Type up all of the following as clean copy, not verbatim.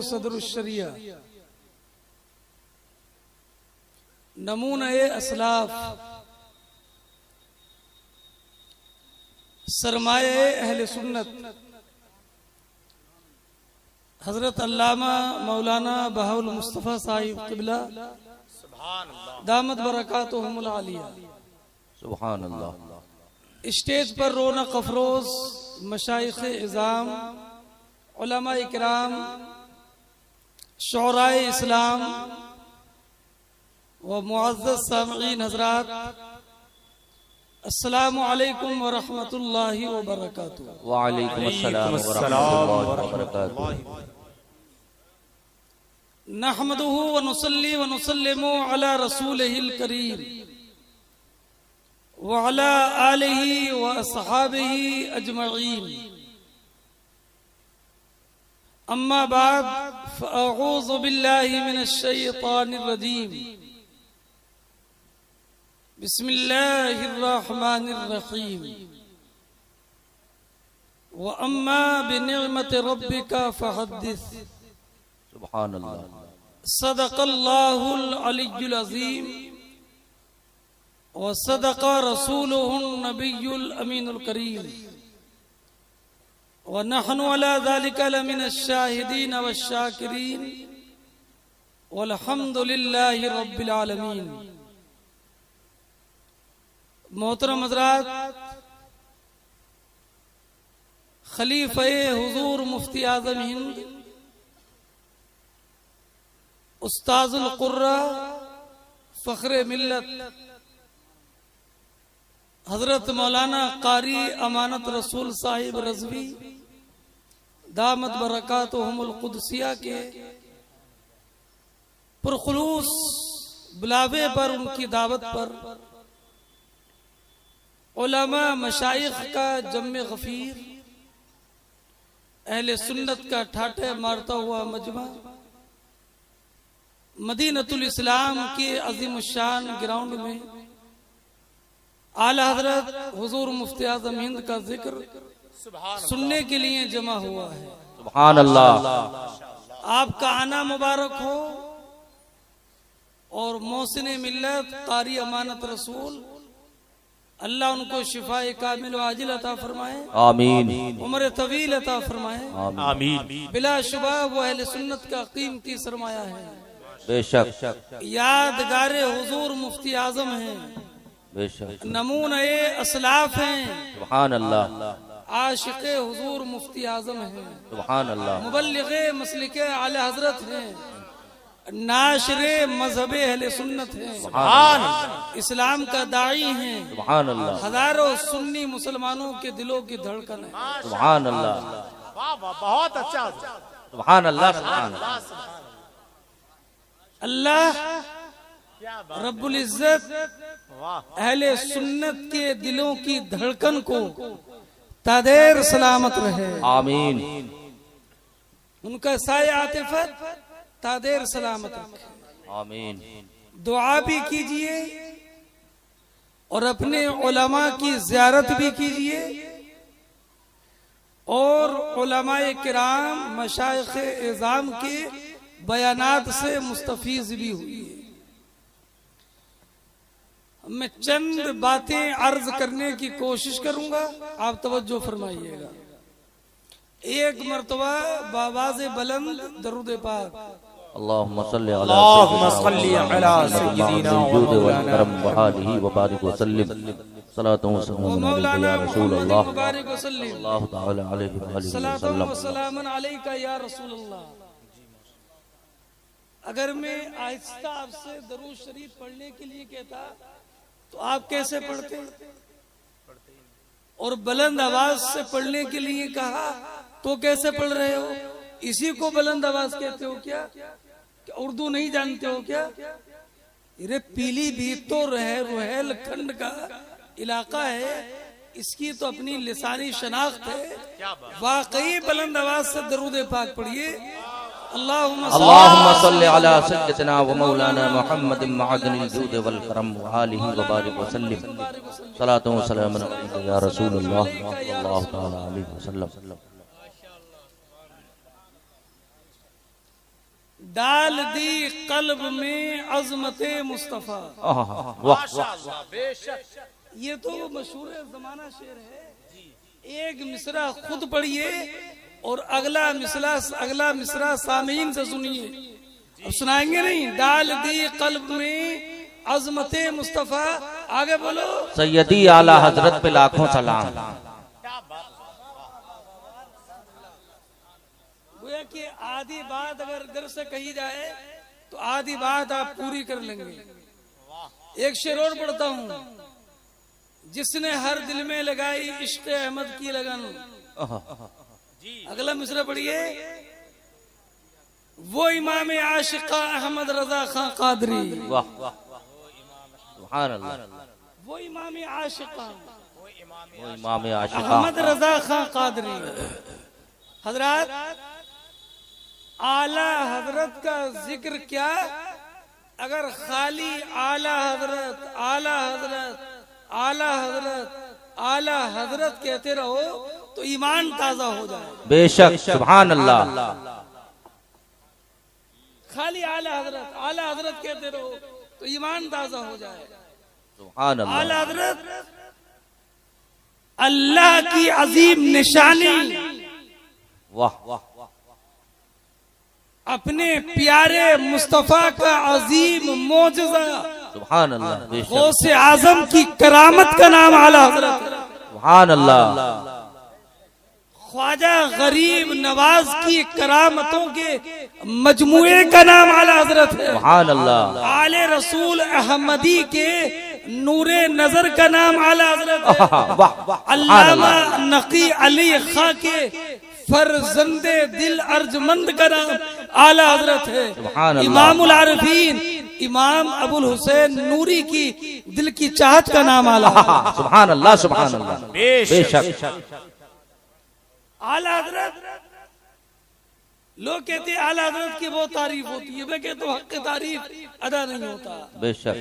सदरुश्शरिया नमूने असलाफ सरमाए अहले सुन्नत हजरत अल्लामा मौलाना बहाउल मुस्तफ़ा साहिब क़िबला दामत बरकातुहुमुल आलिया सुभान अल्लाह। स्टेज पर रौनक अफरोज मशाइख़ इज़ाम उलमा इकराम शुअराए इस्लाम व मुअज़्ज़ज़ सामिईन हज़रात अस्सलामु अलैकुम व रहमतुल्लाहि व बरकातुहू। व अलैकुम अस्सलाम व रहमतुल्लाहि व बरकातुहू। नहमदुहु व नुसल्ली व नुसल्लिमु अला रसूलिहिल करीम व अला आलिहि व अस्हाबिहि अजमईन। अम्मा बाद फ़अऊज़ु बिल्लाहि मिनश शैतानिर रजीम। बिस्मिल्लाहिर रहमानिर रहीम। व अम्मा बिनिअमति रब्बिका फ़हद्दिस। सुभान अल्लाह। सदक़ल्लाहुल अलिय्युल अज़ीम व सदक़ रसूलुहुन नबियुल अमीनुल करीम व नहनु अला ज़ालिका लमिनश शाहिदीन वश्शाकिरीन वल्हम्दुलिल्लाहि रब्बिल आलमीन। मोहतरम हज़रात, खलीफ़े हुज़ूर मुफ्ती आज़म हिंद उस्ताजुल कुर्रा फ़ख्रे मिल्लत हजरत मौलाना कारी अमानत रसूल साहिब रज़वी दामत बरकातुहुमुल कुदसिया के पुरखुलूस बुलावे पर, उनकी दावत पर उलमा मशाइख का जम्मे गफीर अहले सुन्नत का ठाठे मारता हुआ मजमा मदीनतुल इस्लाम के अजीम शान ग्राउंड में आला हजरत हुजूर मुफ्ती आज़म हिंद का जिक्र सुनने के लिए जमा हुआ है। सुभान अल्लाह। आपका आना मुबारक हो और मोहसिन मिल्लत कारी अमानत रसूल अल्लाह उनको शिफाए कामिल व आजिल अता फरमाए। आमीन। उम्र तवील अता फरमाए। आमीन। बिला शुबा वो अहले सुन्नत का कीमती सरमाया है। बेशक यादगारे हुजूर मुफ्ती आज़म हैं, बेशक नमूने असलाफ हैं, सुभान अल्लाह। आशिक़े हुजूर मुफ्ती आज़म हैं, सुभान अल्लाह। मुबल्लिग़े मसलिके आले हजरत हैं, नाशरे मजहबे अहले सुन्नत हैं, सुभान इस्लाम का दाई हैं, सुभान अल्लाह। हजारों सुन्नी मुसलमानों के दिलों की धड़कन है। सुभान अल्लाह। बहुत अच्छा। सुभान अल्लाह। सुभान अल्लाह रब्बुल इज्जत अहले सुन्नत के दिलों की धड़कन को तादेर सलामत रहे। आमीन। उनका साये आतिफत तादेर सलामत रखे। आमीन। दुआ भी कीजिए और अपने उलमा की ज़ियारत भी कीजिए और उलमाए किराम मशाइख़ इज़ाम के बयानात से मुस्तफीज भी हुई है। मैं चंद बातें अर्ज करने की कोशिश करूंगा, आप तवज्जो फरमाइएगा। एक मर्तबा बावाज़े बुलंद दरूद पाक अल्लाहुम्मा सल्ली अला सय्यिदिना व मौलाना आलिहि व बारिक व सल्लिम सलातु व सलामुन अलैका या रसूल अल्लाह मुबारक व सल्लिम सल्लल्लाहु तआला अलैहि व आलिहि सलातु वसल्लम। व सलामुन अलैका या रसूल अल्लाह। अगर मैं आहिस्ता आपसे दरूद शरीफ पढ़ने के लिए कहता तो आप कैसे पढ़ते, और बुलंद आवाज से पढ़ने के लिए कहा तो कैसे पढ़ रहे हो? इसी को बुलंद आवाज कहते हो क्या? उर्दू नहीं जानते हो क्या? ये पीलीभीत तो रुहेलखंड का इलाका है, इसकी तो अपनी लिसानी शनाख्त है। वाकई बुलंद आवाज से दरूद पाक पढ़िए। अल्लाहुम्मा सल्ली अला सय्यिदिना व मौलाना मुहम्मद मअदनिल जूद वल करम व आलिहि व बारिक व सल्लिम सलातु व सलामुन अलैका या रसूलल्लाह सल्लल्लाहु तआला अलैहि वसल्लम। डाल दी कल्ब में अजमते मुस्तफा। वाह वाह माशाअल्लाह, बेशक। ये तो मशहूर जमाना शेर है। एक मिसरा खुद पढ़िए और अगला मिसरा सामीन से सुनिए। अब सुनाएंगे नहीं। डाल दी कल्ब में अजमते मुस्तफा। आगे बोलो। सैयदी आला हजरत पे लाखों सलाम। क्या बात। गोया कि आधी बात अगर इधर से कही जाए तो आधी बात आप पूरी कर लेंगे। एक शेर और पढ़ता हूँ। जिसने हर दिल में लगाई इश्क अहमद की लगन। अगला मिसरा पढ़िए। वो इमाम आशिका अहमद रजा खां कादरी। वाह सुभान अल्लाह। वो इमाम आशिका वो इमाम आशिका अहमद रजा खां कादरी। हजरत आला हजरत का जिक्र क्या, अगर खाली आला हजरत आला हजरत आला हजरत आला हजरत कहते रहो तो ईमान ताजा हो जाए। बेशक सुभान अल्लाह। खाली आला हजरत कहते रहो तो ईमान ताजा हो जाए। सुभान अल्लाह। आला हजरत अल्लाह की अजीम निशानी, वाह वाह अपने प्यारे मुस्तफा का अजीम मोजज़ा, सुभान अल्लाह। बेशक गौसे आजम की करामत का नाम आला हजरत। सुभान अल्लाह। ख्वाजा गरीब नवाज की करामतों के मजमुए का नाम आला हजरत है। सुभान अल्लाह। आले रसूल अहमदी के नूरे नजर का नाम आला हजरत है। वाह अल्लामा नकी अली खां के फरजंदे दिल अर्जमंद का नाम आला हजरत है। सुभान अल्लाह। इमामुल आरिफीन इमाम अबुल हुसैन नूरी की दिल की चाहत का नाम आला हजरत। सुभान अल्लाह सुभान अल्लाह। बेशक। आला हजरत, लोग कहते हैं आला हजरत की बहुत तारीफ होती है। मैं कहता हूँ हक की तारीफ अदा नहीं होता। बेशक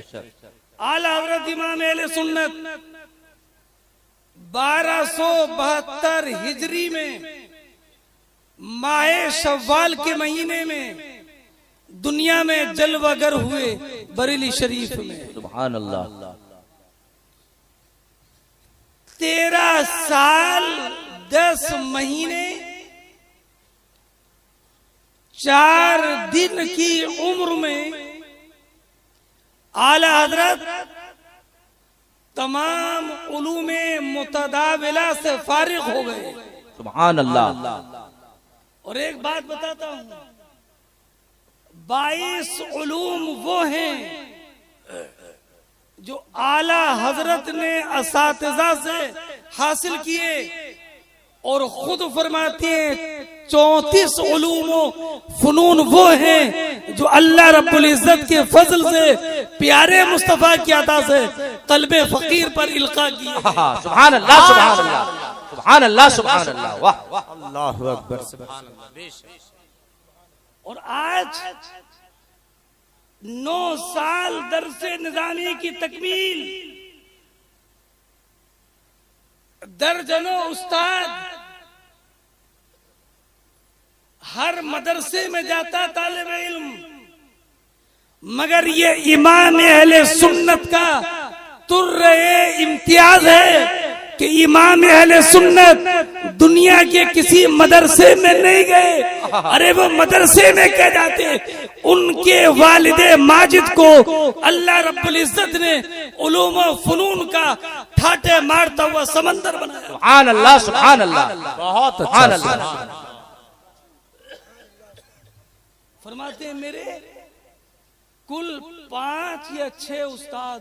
आला हजरत इमाम अहले सुन्नत 1272 हिजरी में माहे शव्वाल के महीने में दुनिया में जलवागर हुए बरेली शरीफ में। सुभान अल्लाह। 13 साल 10 महीने 4 दिन की उम्र में आला हजरत तमाम उलूमे मुतदाविला से फारिग हो गए। सुभान अल्लाह। और एक बात बताता हूं, 22 उलूम वो हैं जो आला हजरत ने असातिज़ा से हासिल किए और खुद फरमाते हैं 34 उलूमो फनून वो हैं जो अल्लाह रब्बुल इज्जत के फजल से प्यारे मुस्तफा की अता से कल्बे फकीर पर इल्का किए। सुभान अल्लाह सुभान अल्लाह सुभान अल्लाह सुभान अल्लाह। वाह अल्लाहु अकबर। सुभान अल्लाह। बेशक। और आज 9 साल दरसे निजामी की तकमील, दर्जनों उस्ताद, हर मदरसे में जाता तालिब इल्म, मगर ये इमाम अहले सुन्नत का तुर्रे इम्तियाज है कि इमाम अहले सुन्नत दुनिया के किसी मदरसे में नहीं गए। अरे वो मदरसे में कह जाते, उनके वालिदे माजिद को अल्लाह रब्बुल इज्जत ने उलूम व फनून का ठाटे मारता हुआ समंदर बनाया। सुभान अल्लाह सुभान अल्लाह। बहुत सुभान अच्छा। अल्लाह। फरमाते हैं मेरे कुल 5 या 6 उस्ताद,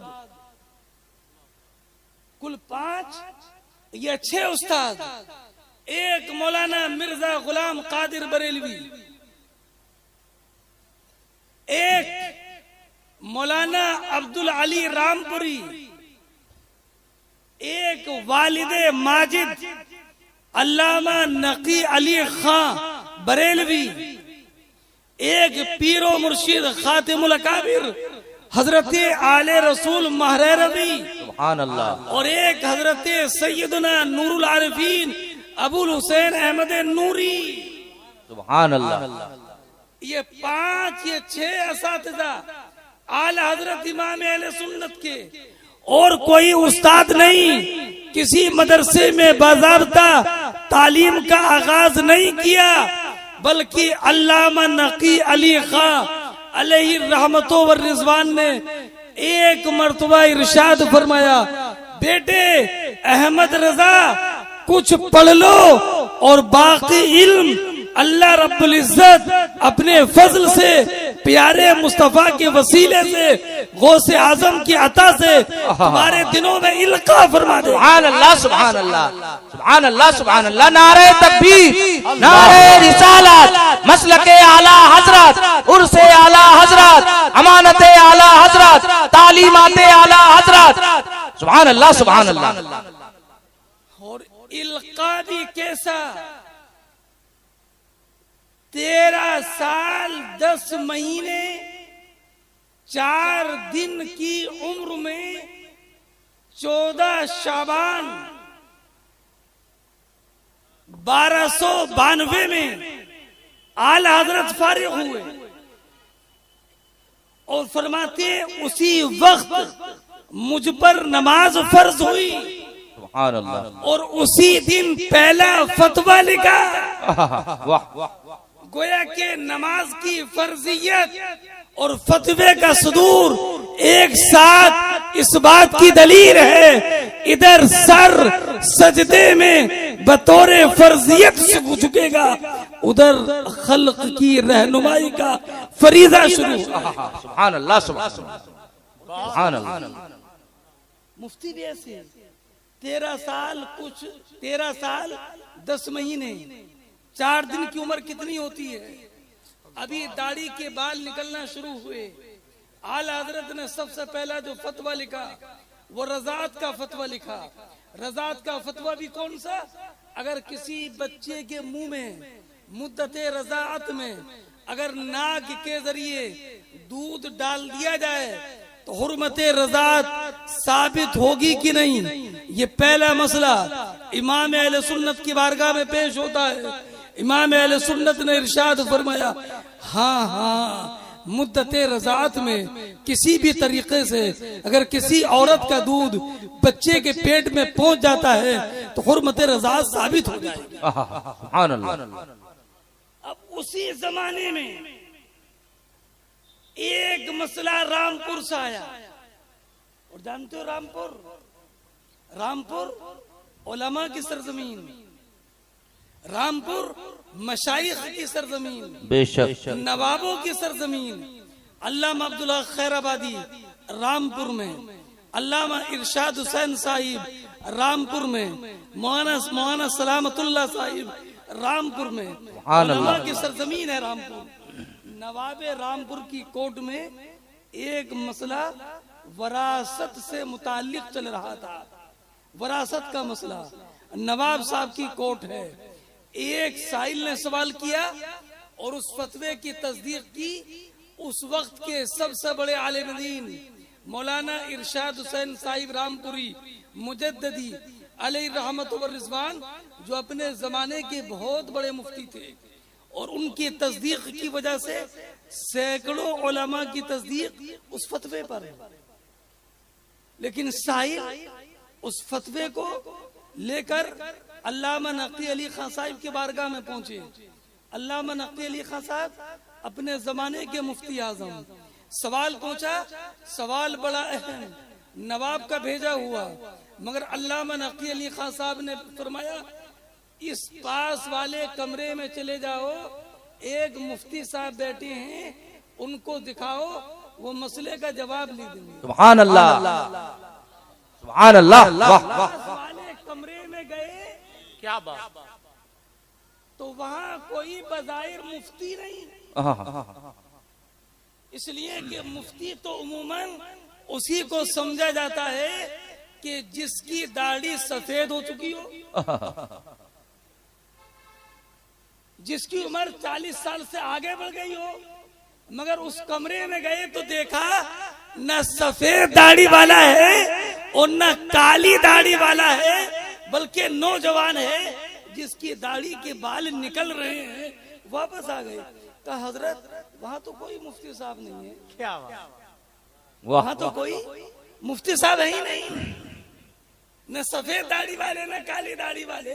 कुल 5 या 6 उस्ताद, एक मौलाना मिर्जा गुलाम कादिर बरेलवी, एक मौलाना अब्दुल अली रामपुरी, एक वालिदे माजिद अल्लामा नकी अली खां बरेलवी, एक पीरो मुर्शिद खातिमुल अकाबिर हजरत आले रसूल महरवी, सुभान अल्लाह। और एक हजरत सैयदना नूरुल आरिफीन अबुल हुसैन अहमद नूरी। सुभान अल्लाह। ये 5 ये 6 असातिज़ा आला हजरत इमाम अहले सुन्नत के, और कोई उस्ताद नहीं, किसी मदरसे में बाज़ाब्ता तालीम का आगाज नहीं किया, बल्कि अल्लामा नकी अली खां अलैहि रहमतो व रिजवान ने एक मर्तबा इरशाद फरमाया, बेटे अहमद रजा कुछ पढ़ लो और बाकी इल्म अल्लाह रब्बुल इज्जत अपने फजल से, प्यारे मुस्तफा के वसीले से, गौसे आजम की अता से तुम्हारे दिनों में इल्का फरमा दे। सुभान अल्लाह, सुभान अल्लाह, सुभान अल्लाह, सुभान अल्लाह। नारे तकबीर, नारे रिसालत, मसलके आला हजरत, उर्से आला हजरत, अमानते आला हजरत, तालीमाते आला हजरत। सुभान अल्लाह, सुभान अल्लाह। और इल्का भी कैसा, 13 साल 10 महीने 4 दिन की उम्र में 14 शाबान 1292 में आला हजरत फारिग हुए, और फरमाते उसी वक्त मुझ पर नमाज फर्ज हुई, सुभान अल्लाह। और उसी दिन पहला फतवा लिखा। वाह, गोया के नमाज की फर्जियत और फतवे का सुदूर एक साथ इस बात की दलील है, इधर सर सजदे में बतौरे फर्जियत से झुकेगा, उधर खल्क की रहनुमाई का फरीजा शुरू। सुभान अल्लाह, सुभान अल्लाह। मुफ्ती भी ऐसे 13 साल 10 महीने 4 दिन की उम्र कितनी होती है, अभी दाढ़ी के बाल निकलना शुरू हुए। आला हजरत ने सबसे पहला जो फतवा लिखा वो रज़ात का फतवा लिखा। रज़ात का फतवा भी कौन सा, अगर किसी बच्चे के मुंह में मुद्दते रज़ात में अगर नाक के जरिए दूध डाल दिया जाए तो हुर्मते रज़ात साबित होगी कि नहीं, ये पहला मसला इमाम अहले सुन्नत की बारगाह में पेश होता है। इमाम अहले सुन्नत ने इरशाद फरमाया, हाँ मुद्दते रज़ात में किसी भी तरीके से अगर किसी औरत का दूध बच्चे के पेट में पहुंच जाता है तो हुर्मते रज़ात साबित हो जाएगी। सुभान अल्लाह। अब उसी जमाने में एक मसला रामपुर से आया, और जानते हो रामपुर उलमा की सरजमीन, रामपुर मशाइख की सरजमीन, बेशक नवाबों की सरजमीन। अल्लामा अब्दुल्ला खैराबादी रामपुर में, अल्लामा इरशाद हुसैन साहिब रामपुर में, मौलाना सलामतुल्लाह साहिब रामपुर में, उलमा की सरजमीन है रामपुर। नवाबे रामपुर की कोर्ट में एक मसला वरासत से मुताल्लिक चल रहा था। वरासत का मसला नवाब साहब की कोर्ट है। एक साइल ने सवाल किया और उस फतवे की तस्दीक की उस वक्त के सबसे बड़े आलिम दीन मौलाना इरशाद हुसैन साहिब रामपुरी मुजद्ददी अलैहि रहमत व रिजवान, जो अपने जमाने के बहुत बड़े मुफ्ती थे, और उनकी तस्दीक की वजह से सैकड़ों उलमा की तस्दीक उस फतवे पर है। लेकिन साहिल उस फतवे को लेकर अल्लामा नकी अली खां साहिब के बारगाह में पहुंचे। अल्लामा नकी अली खां साहब अपने जमाने के मुफ्ती आजम। सवाल पूछा, सवाल बड़ा अहम, नवाब का भेजा हुआ, मगर अल्लामा नकी अली खां साहब ने फरमाया इस पास वाले कमरे में चले जाओ, एक मुफ्ती साहब बैठे हैं, उनको दिखाओ, वो मसले का जवाब ले देंगे। सुभान अल्लाह, सुभान अल्लाह। वाले कमरे में गए, क्या बात, तो वहाँ कोई बज़ाहिर मुफ्ती नहीं, इसलिए कि मुफ्ती तो उमूमन उसी को समझा जाता है कि जिसकी दाढ़ी सफेद हो चुकी हो, जिसकी उम्र 40 साल से आगे बढ़ गई हो। मगर उस कमरे में गए तो देखा न सफेद दाढ़ी वाला है और न काली दाढ़ी वाला है, बल्कि नौजवान है जिसकी दाढ़ी के बाल निकल रहे हैं। वापस आ गए। कहा हजरत वहाँ तो कोई मुफ्ती साहब नहीं है, क्या बात। वाह वहाँ तो कोई मुफ्ती साहब है ही नहीं, न सफेद दाढ़ी वाले न काली दाढ़ी वाले।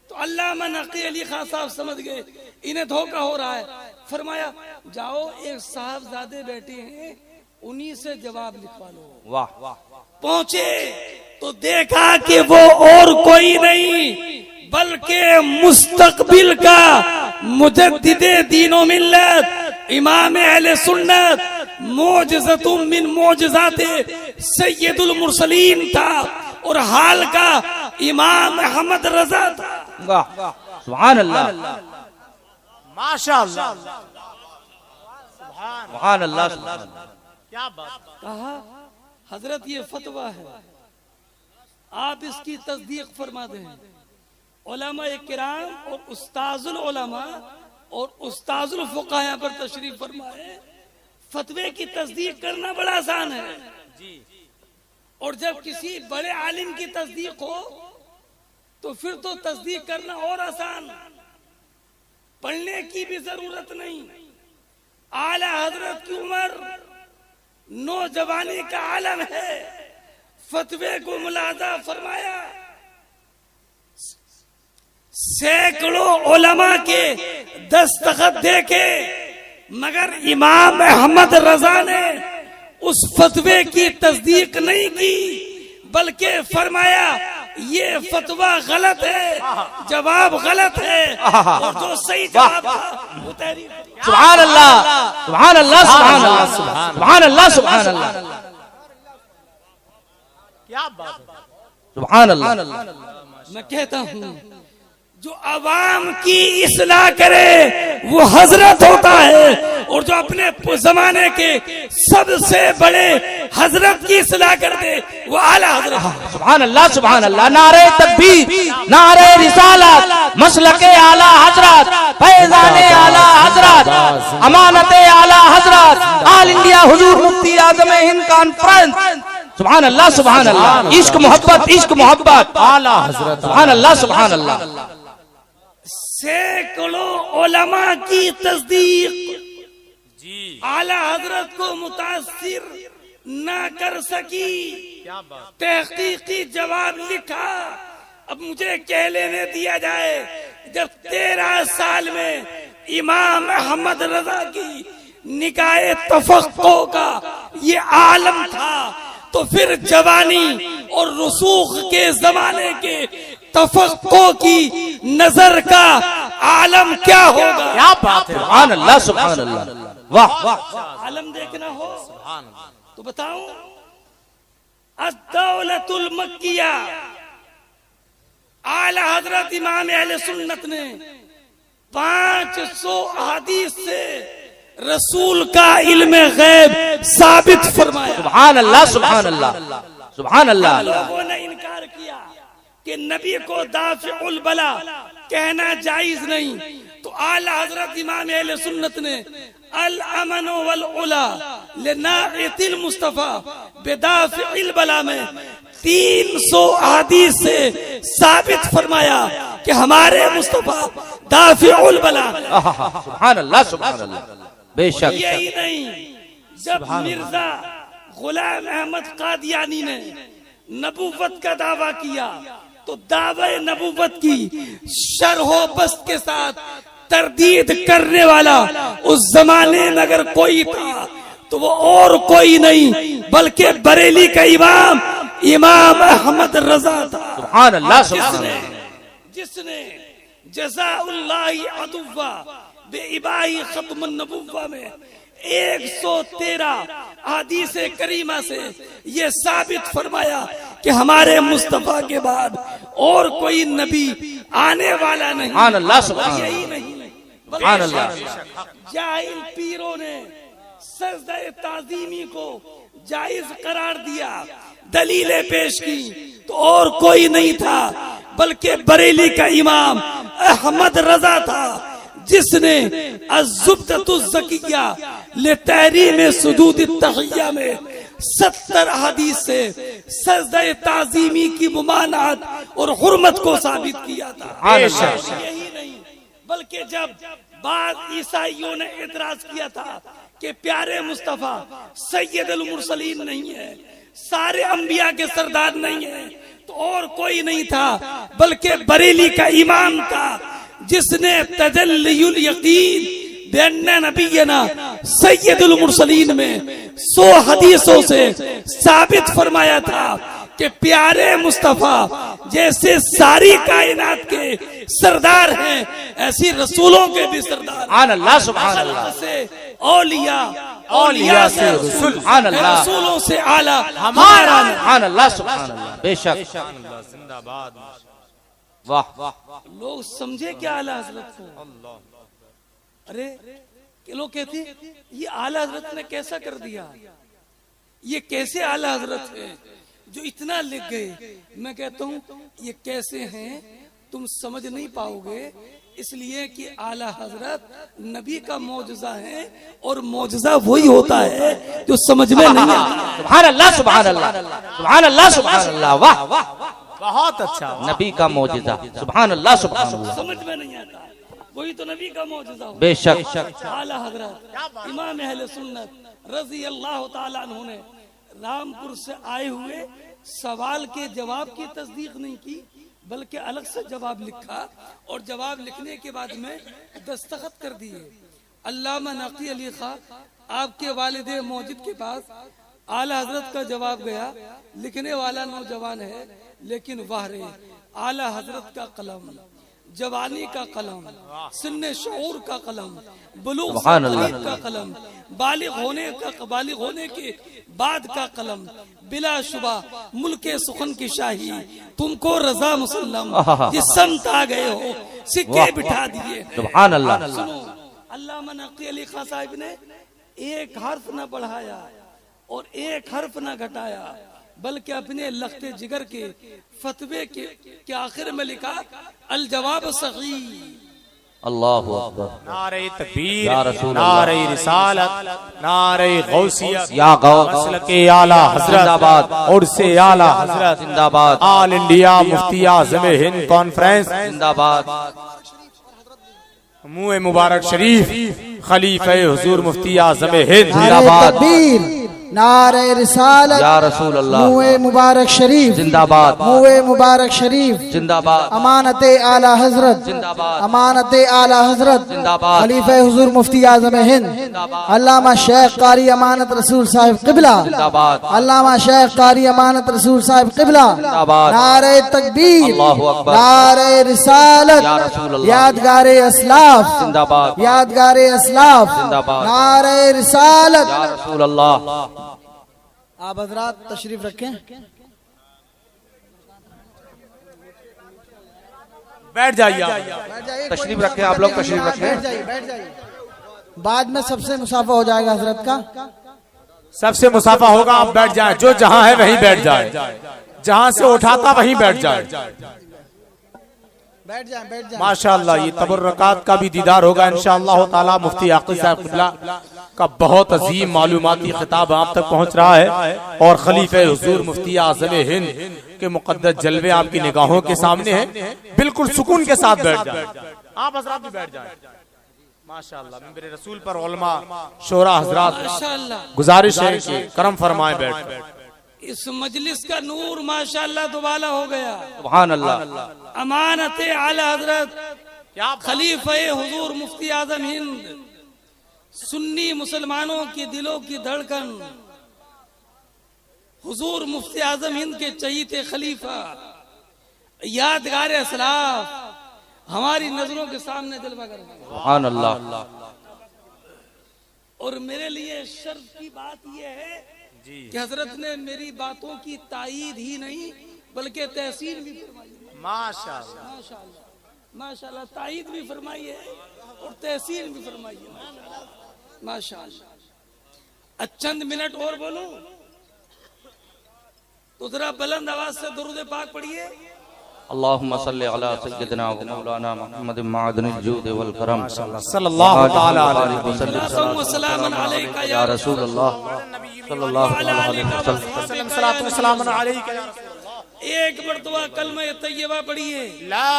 तो अल्लामा नकी अली खान साहब समझ गए इन्हें धोखा हो रहा है। फरमाया जाओ एक साहबजादे बैठे हैं उन्हीं से जवाब लिखवा लो। वाह वाह। पहुंचे तो देखा कि वो और कोई नहीं बल्कि मुस्तकबिल का मुजद्दिदे दीनो मिल्लत इमाम अहले सुन्नत मोजज़तुम मिन मोजज़ाते सय्यदुल मुरसलीन था और हाल का इमाम अहमद रजा था। वाह सुभान अल्लाह माशाअल्लाह सुभान अल्लाह सुभान अल्लाह। क्या बात। कहा हजरत ये फतवा है, आप इसकी तस्दीक फरमा दें। उलमा किराम और उस्ताजुल उलमा और उस्ताजुल फुक़हा यहाँ पर तशरीफ फरमाए। फतवे की तस्दीक करना बड़ा आसान है और जब किसी बड़े आलिम की तस्दीक हो तो फिर तो तस्दीक करना और आसान, पढ़ने की भी जरूरत नहीं। आला हजरत की उम्र नौजवानी का आलम है, फतवे को मुलाजा फरमाया। सैकड़ों उलमा के दस्तखत देखे मगर इमाम अहमद रजा ने उस फतवे की तस्दीक नहीं की बल्कि फरमाया ये फतवा गलत है, जवाब गलत है और जो सही जवाब था वो तहरीर। सुभान अल्लाह सुभान अल्लाह सुभान अल्लाह सुभान अल्लाह सुभान अल्लाह क्या बात। सुभान अल्लाह। मैं कहता हूँ जो अवाम की इस्लाह करे वो हजरत होता है और जो अपने जमाने के सबसे बड़े हजरत की इस्लाह कर दे वो आला हजरत। सुभान अल्लाह सुभान अल्लाह। नारे तकबीर नारे रिसालत मसलके आला हजरत फैजाने आला हजरत अमानते आला हजरत ऑल इंडिया हुजूर मुफ्ती आजम हिंद कॉन्फ्रेंस। सुभान अल्लाह सुभान अल्लाह। इश्क मोहब्बत आला हजरत। सुभान अल्लाह सुभान अल्लाह। सैकड़ों उलमा की तस्दीक जी आला हजरत को मुतासिर न कर सकी। क्या बात। तहकीकी जवाब लिखा। अब मुझे कह लेने दिया जाए जब 13 साल में इमाम अहमद रजा की निकाये तफक्को का ये आलम था तो फिर जवानी और रसूख के जमाने के तफक्को की नजर का आलम क्या होगा। क्या बात है। सुभान अल्लाह सुभान अल्लाह। वाह वाह। आलम देखना हो तो बताऊं अद-दौलतुल मक्किया आला हजरत इमाम अहले सुन्नत ने 500 हदीस से रसूल का इल्म गैब साबित फरमाया। सुभान अल्लाह सुभान अल्लाह सुभान अल्लाह। लोगों ने इनकार किया कि नबी को दाफिउल बला कहना जायज नहीं तो आला हजरत इमाम अहले सुन्नत ने अल अमन वल उला लिनाइतिल मुस्तफा बिदाफिउल बला में 300 हदीस से साबित फरमाया कि हमारे मुस्तफा दाफिउल बला। सुभान अल्लाह सुभान अल्लाह। बेशक। यही नहीं जब मिर्जा गुलाम अहमद कादियानी ने नबूवत का दावा किया तो दावे नबूवत की शरहो बस्त के साथ तरदीद करने वाला उस जमाने में अगर कोई था तो वो और कोई नहीं बल्कि बरेली का इमाम अहमद रजा था। सुभान अल्लाह सुभान अल्लाह। जिसने जज़ाउल्लाहि अदुव्वा बेइबाही खत्मुन नबुव्वा में 113 हदीस करीमा से ये साबित फरमाया कि हमारे मुस्तफा के बाद और कोई नबी आने वाला नहीं। सुभान अल्लाह सुभान यही नहीं सुभान अल्लाह। जाहिल पीरों ने सजदे ताज़ीमी को जायज करार दिया, दलीलें पेश की तो और कोई नहीं था बल्कि बरेली का इमाम अहमद रजा था जिसने अज़्ज़ुब्दतुज़्ज़किया ले तहरीम सुजूद तहिया में 70 हदीस से सजदे ताज़ीमी की मुमानात और हुर्मत को साबित किया था। यही नहीं बल्कि जब बाद ईसाइयों ने एतराज किया था कि प्यारे मुस्तफा सैयदुल मुरसलीन नहीं है, सारे अंबिया के सरदार नहीं है, तो और कोई नहीं था बल्कि बरेली का इमाम था जिसने तजल्लियुल यकीन बेअन्ना नबियना सैयदुल मुरसलीन में 100 हदीसों से साबित फरमाया था कि प्यारे मुस्तफा जैसे सारी कायनात के सरदार हैं ऐसी रसूलों के भी सरदार सुभान अल्लाह सुभान अल्लाह से औलिया औलिया से रसूल सुभान अल्लाह रसूलों से आला हमारा सुभान अल्लाह सुभान अल्लाह बेशक जिंदाबाद। वाह वाह लोग समझे क्या आला हजरत को? अरे कि लोग कहते ये आला हजरत ने कैसा कर दिया, ये कैसे आला हजरत है जो इतना लिख गए। मैं कहता हूँ ये कैसे हैं तुम समझ नहीं पाओगे, इसलिए कि आला हजरत नबी का मौजज़ा है और मौजज़ा वही होता है जो समझ में नहीं आता। सुभान अल्लाह सुभान अल्लाह सुभान अल्लाह सुभान अल्लाह वाह बहुत अच्छा। नबी का मौजज़ा सुभान अल्लाह सुभान अल्लाह समझ में नहीं आता, वही तो नबी का मौजज़ा होता है। बेशक आला हजरत इमाम अहले सुन्नत रज़ी अल्लाह ताला अन्हु ने रामपुर से आए हुए सवाल के जवाब की तस्दीक नहीं की बल्कि अलग से जवाब लिखा और जवाब लिखने के बाद में दस्तखत कर दिए। अल्लामा नकी अली खां आपके वालिदे मौजिद के पास आला हजरत का जवाब गया, लिखने वाला नौजवान है लेकिन वाह रे आला हजरत का कलम, जवानी का कलम, सिन्ने शऊर का कलम, बुलूग का कलम, बालिग होने के बाद का कलम, बिला शुबा मुल्के सुखन की शाही, तुमको रजा मुसल्लम ये संत आ गए हो, सिक्के बिठा दिए। सुभान अल्लाह। सुनो अल्लामा नकी अली खां साहब ने एक हर्फ न बढ़ाया और एक हर्फ न घटाया बल्कि अपने लख्ते जिगर के फतवे के आखिर में लिखा अल जवाब सही। अल्लाहु अकबर। नारे तकबीर, या रसूल नारे रिसालत, नारे गौसियत, या गौस मसलके आला हजरत जिंदाबाद और से आला हजरत जिंदाबाद, ऑल इंडिया मुफ्ती आज़म हिंद कॉन्फ्रेंस जिंदाबाद, मुँह मुबारक शरीफ खलीफे हुजूर मुफ्ती आज़म हिंद जिंदाबाद, नारे रिसालत या रसूल अल्लाह, मुए मुबारक शरीफ जिंदाबाद, मुए मुबारक शरीफ जिंदाबाद, अमानत आला हजरत जिंदाबाद, अमानत आला हजरत जिंदाबाद, खलीफा हुजूर मुफ्ती आज़म हिंद अल्लामा शेख कारी अमानत रसूल साहिब क़िबला जिंदाबाद, अल्लामा शेख कारी अमानत रसूल साहिब क़िबला जिंदाबाद, नारे तकबीर, अल्लाहु अकबर, नारे रिसालत, या रसूल अल्लाह, यादगारे असलाफ जिंदाबाद, यादगारे असलाफ, जिंदाबाद, नारे रिसालत। या रसूल अल्लाह। आप हजरात तशरीफ रखें। बैठ जाइए। तशरीफ रखें आप लोग, तशरीफ बैठ रखें। जाइए बैठ जाइए। बाद में सबसे मुसाफा हो जाएगा हजरत का। सबसे मुसाफा होगा, आप बैठ जाएं, जो जहां है वहीं बैठ जाए, जहां से उठाता वहीं बैठ जाए। बैठ जाए बैठ जाए। माशाअल्लाह ये तबर्रकात का भी दीदार होगा इंशाअल्लाह ताला। मुफ्ती आकिब साहब क़िबला का बहुत अजीम मालूमाती खिताब आप तक पहुंच रहा है और खलीफे हुजूर मुफ्ती आज़म हिंद के मुक़द्दस जलवे आपकी निगाहों के सामने हैं। बिल्कुल सुकून के साथ बैठ जाए, आप हजरात भी बैठ जाए। माशाअल्लाह मेरे रसूल पर उलमा शोरा हजरात माशाअल्लाह गुजारिश है कि करम फरमाए बैठ। इस मजलिस का नूर माशाअल्लाह दुबाला हो गया। सुभान अल्लाह। अमानत आला हजरत खलीफे हुजूर मुफ्ती आज़म हिंद, सुन्नी मुसलमानों की दिलों की धड़कन, हुजूर मुफ्ती आज़म हिंद के चहीते खलीफा, यादगार असलाफ हमारी नजरों के सामने जलवा कर गए। सुभान अल्लाह। और मेरे लिए शर्फ की बात यह है कि हजरत ने मेरी बातों की तायीद ही नहीं बल्कि तहसीन भी फरमाई है। माशाअल्लाह माशाअल्लाह माशाअल्लाह, तायीद भी फरमाई है और तहसीन भी फरमाई है। माशाअल्लाह। चंद मिनट और बोलूं तो जरा बुलंद आवाज से दुरूद पाक पढ़िए। अल्लाहुम्मा सल्ली अला सय्यिदिना व मौलाना मुहम्मद मादनिल जूद वल करम सल्लल्लाहु तआला अलैहि सल्लल्लाहु वसल्लम अलैका या रसूल अल्लाह सल्लल्लाहु अलैहि वसल्लम। सलातो व सलाम अलैका या एक मर्तबा कलमा तैयबा पढ़िए। ला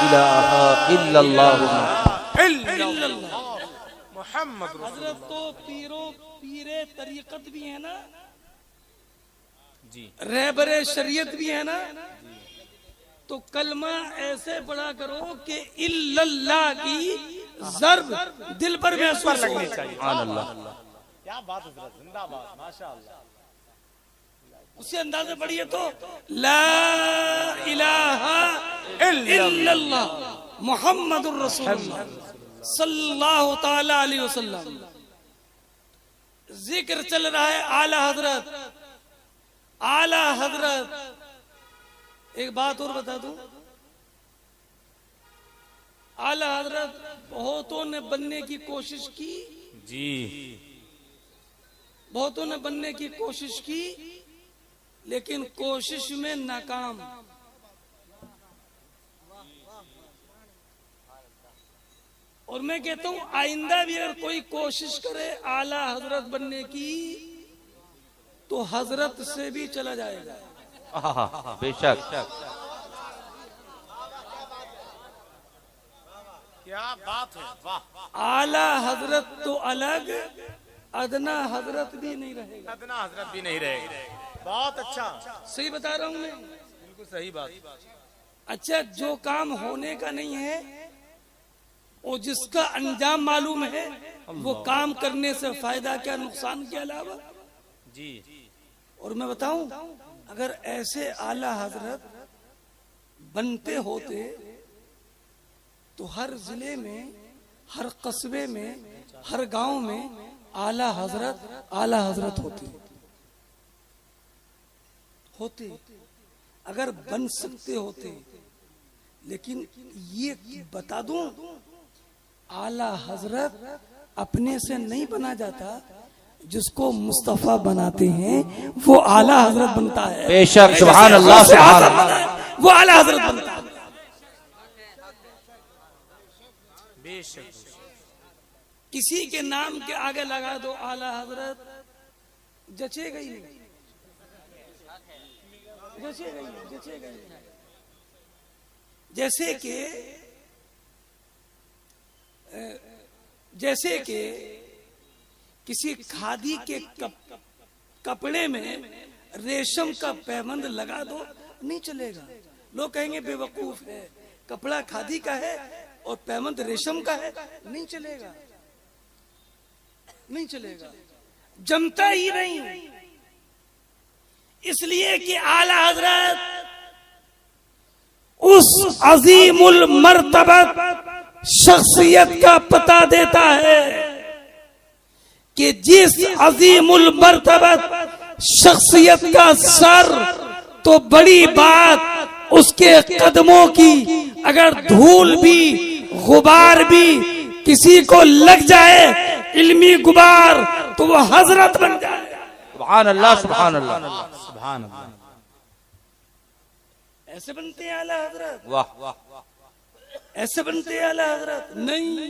इलाहा इल्लल्लाह इल्लल्लाह। मोहम्मद हजरत तो पीरे तरीकत भी है ना जी, रहबरे शरीयत भी है ना, तो कलमा ऐसे पढ़ा करो कि इल्लल्लाह की ज़र्ब दिल पर महसूस लगनी चाहिए। क्या बात है, जिंदाबाद, माशाअल्लाह। उसी अंदाज में पढ़िए तो ला इलाहा इल्लल्लाह मुहम्मदुर रसूलुल्लाह सल्लल्लाहु ताला अलैहि वसल्लम। जिक्र चल रहा है आला हजरत, आला हजरत। एक बात और बता दूं, आला हजरत बहुतों ने बनने की कोशिश की जी, बहुतों ने बनने की कोशिश की, लेकिन कोशिश में नाकाम। और मैं कहता हूं आइंदा भी अगर कोई कोशिश करे आला हजरत बनने की तो हजरत से भी चला जाएगा। बेशक। क्या बात है, वाह। आला हजरत तो अलग, अदना हजरत भी नहीं रहेगा। अदना हजरत भी नहीं रहेगा। बहुत अच्छा, सही बता रहा हूं मैं, बिल्कुल सही बात। अच्छा जो काम होने का नहीं है और जिसका अंजाम मालूम है, वो काम करने से फायदा क्या, नुकसान के अलावा जी। और मैं बताऊं, अगर ऐसे आला हजरत बनते होते तो हर जिले में, हर कस्बे में, हर गांव में आला हजरत होते अगर बन सकते होते। लेकिन ये बता दूं, आला हजरत अपने से नहीं बना जाता, जिसको मुस्तफा बनाते हैं वो आला हजरत बनता है। बेशक, सुभान अल्लाह, सुभान अल्लाह। वो आला हजरत बनता है। बेशक। किसी के नाम के आगे लगा दो आला हजरत, जचेगा ही नहीं, जचेगा ही नहीं, जचेगा ही नहीं। जैसे कि किसी खादी के कपड़े में रेशम का पैबंद लगा दो, नहीं चलेगा। लोग कहेंगे बेवकूफ है, कपड़ा खादी का है और पैबंद रेशम का है, नहीं चलेगा, नहीं चलेगा, जमता ही नहीं। इसलिए कि आला हजरत उस अजीमुल मर्तबत शख्सियत का पता देता है कि जिस अजीमुल मर्तबत शख्सियत का सर तो बड़ी बात, उसके कदमों की अगर धूल भी गुबार भी किसी को लग जाए, इल्मी गुबार, तो वो हजरत बन जाए। सुभान अल्लाह, सुभान अल्लाह, सुभान अल्लाह। ऐसे बनते हैं आला हजरत, वाह वाह। ऐसे बनते हैं आला हजरत नहीं।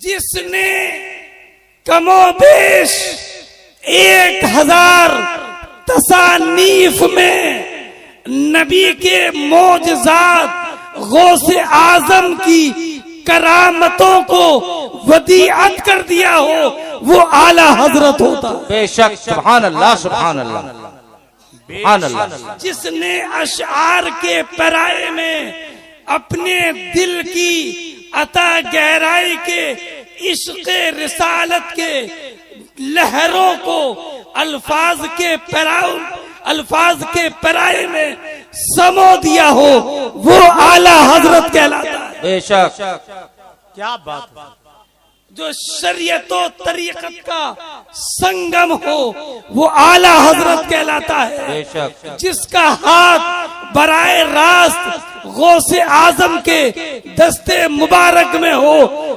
जिसने कमोबेश 1000 तसानीफ में नबी के मोजज़ात गौसे आजम की करामतों को वदीअत कर दिया हो, वो आला हजरत होता। बेशक, सुभान अल्लाह, सुभान अल्लाह, सुभान अल्लाह। जिसने अशआर के पराए में अपने दिल की अता गहराई के इश्क़ रिसालत के लहरों को अल्फाज के पराए में समो दिया हो, वो आला हजरत कहलाता है। बेशक, क्या बात है। जो शरीयत और तरीक़त का संगम हो, वो आला हजरत कहलाता है। बेशक, जिसका हाथ बराए रास्त गौसे आजम के दस्ते मुबारक में हो,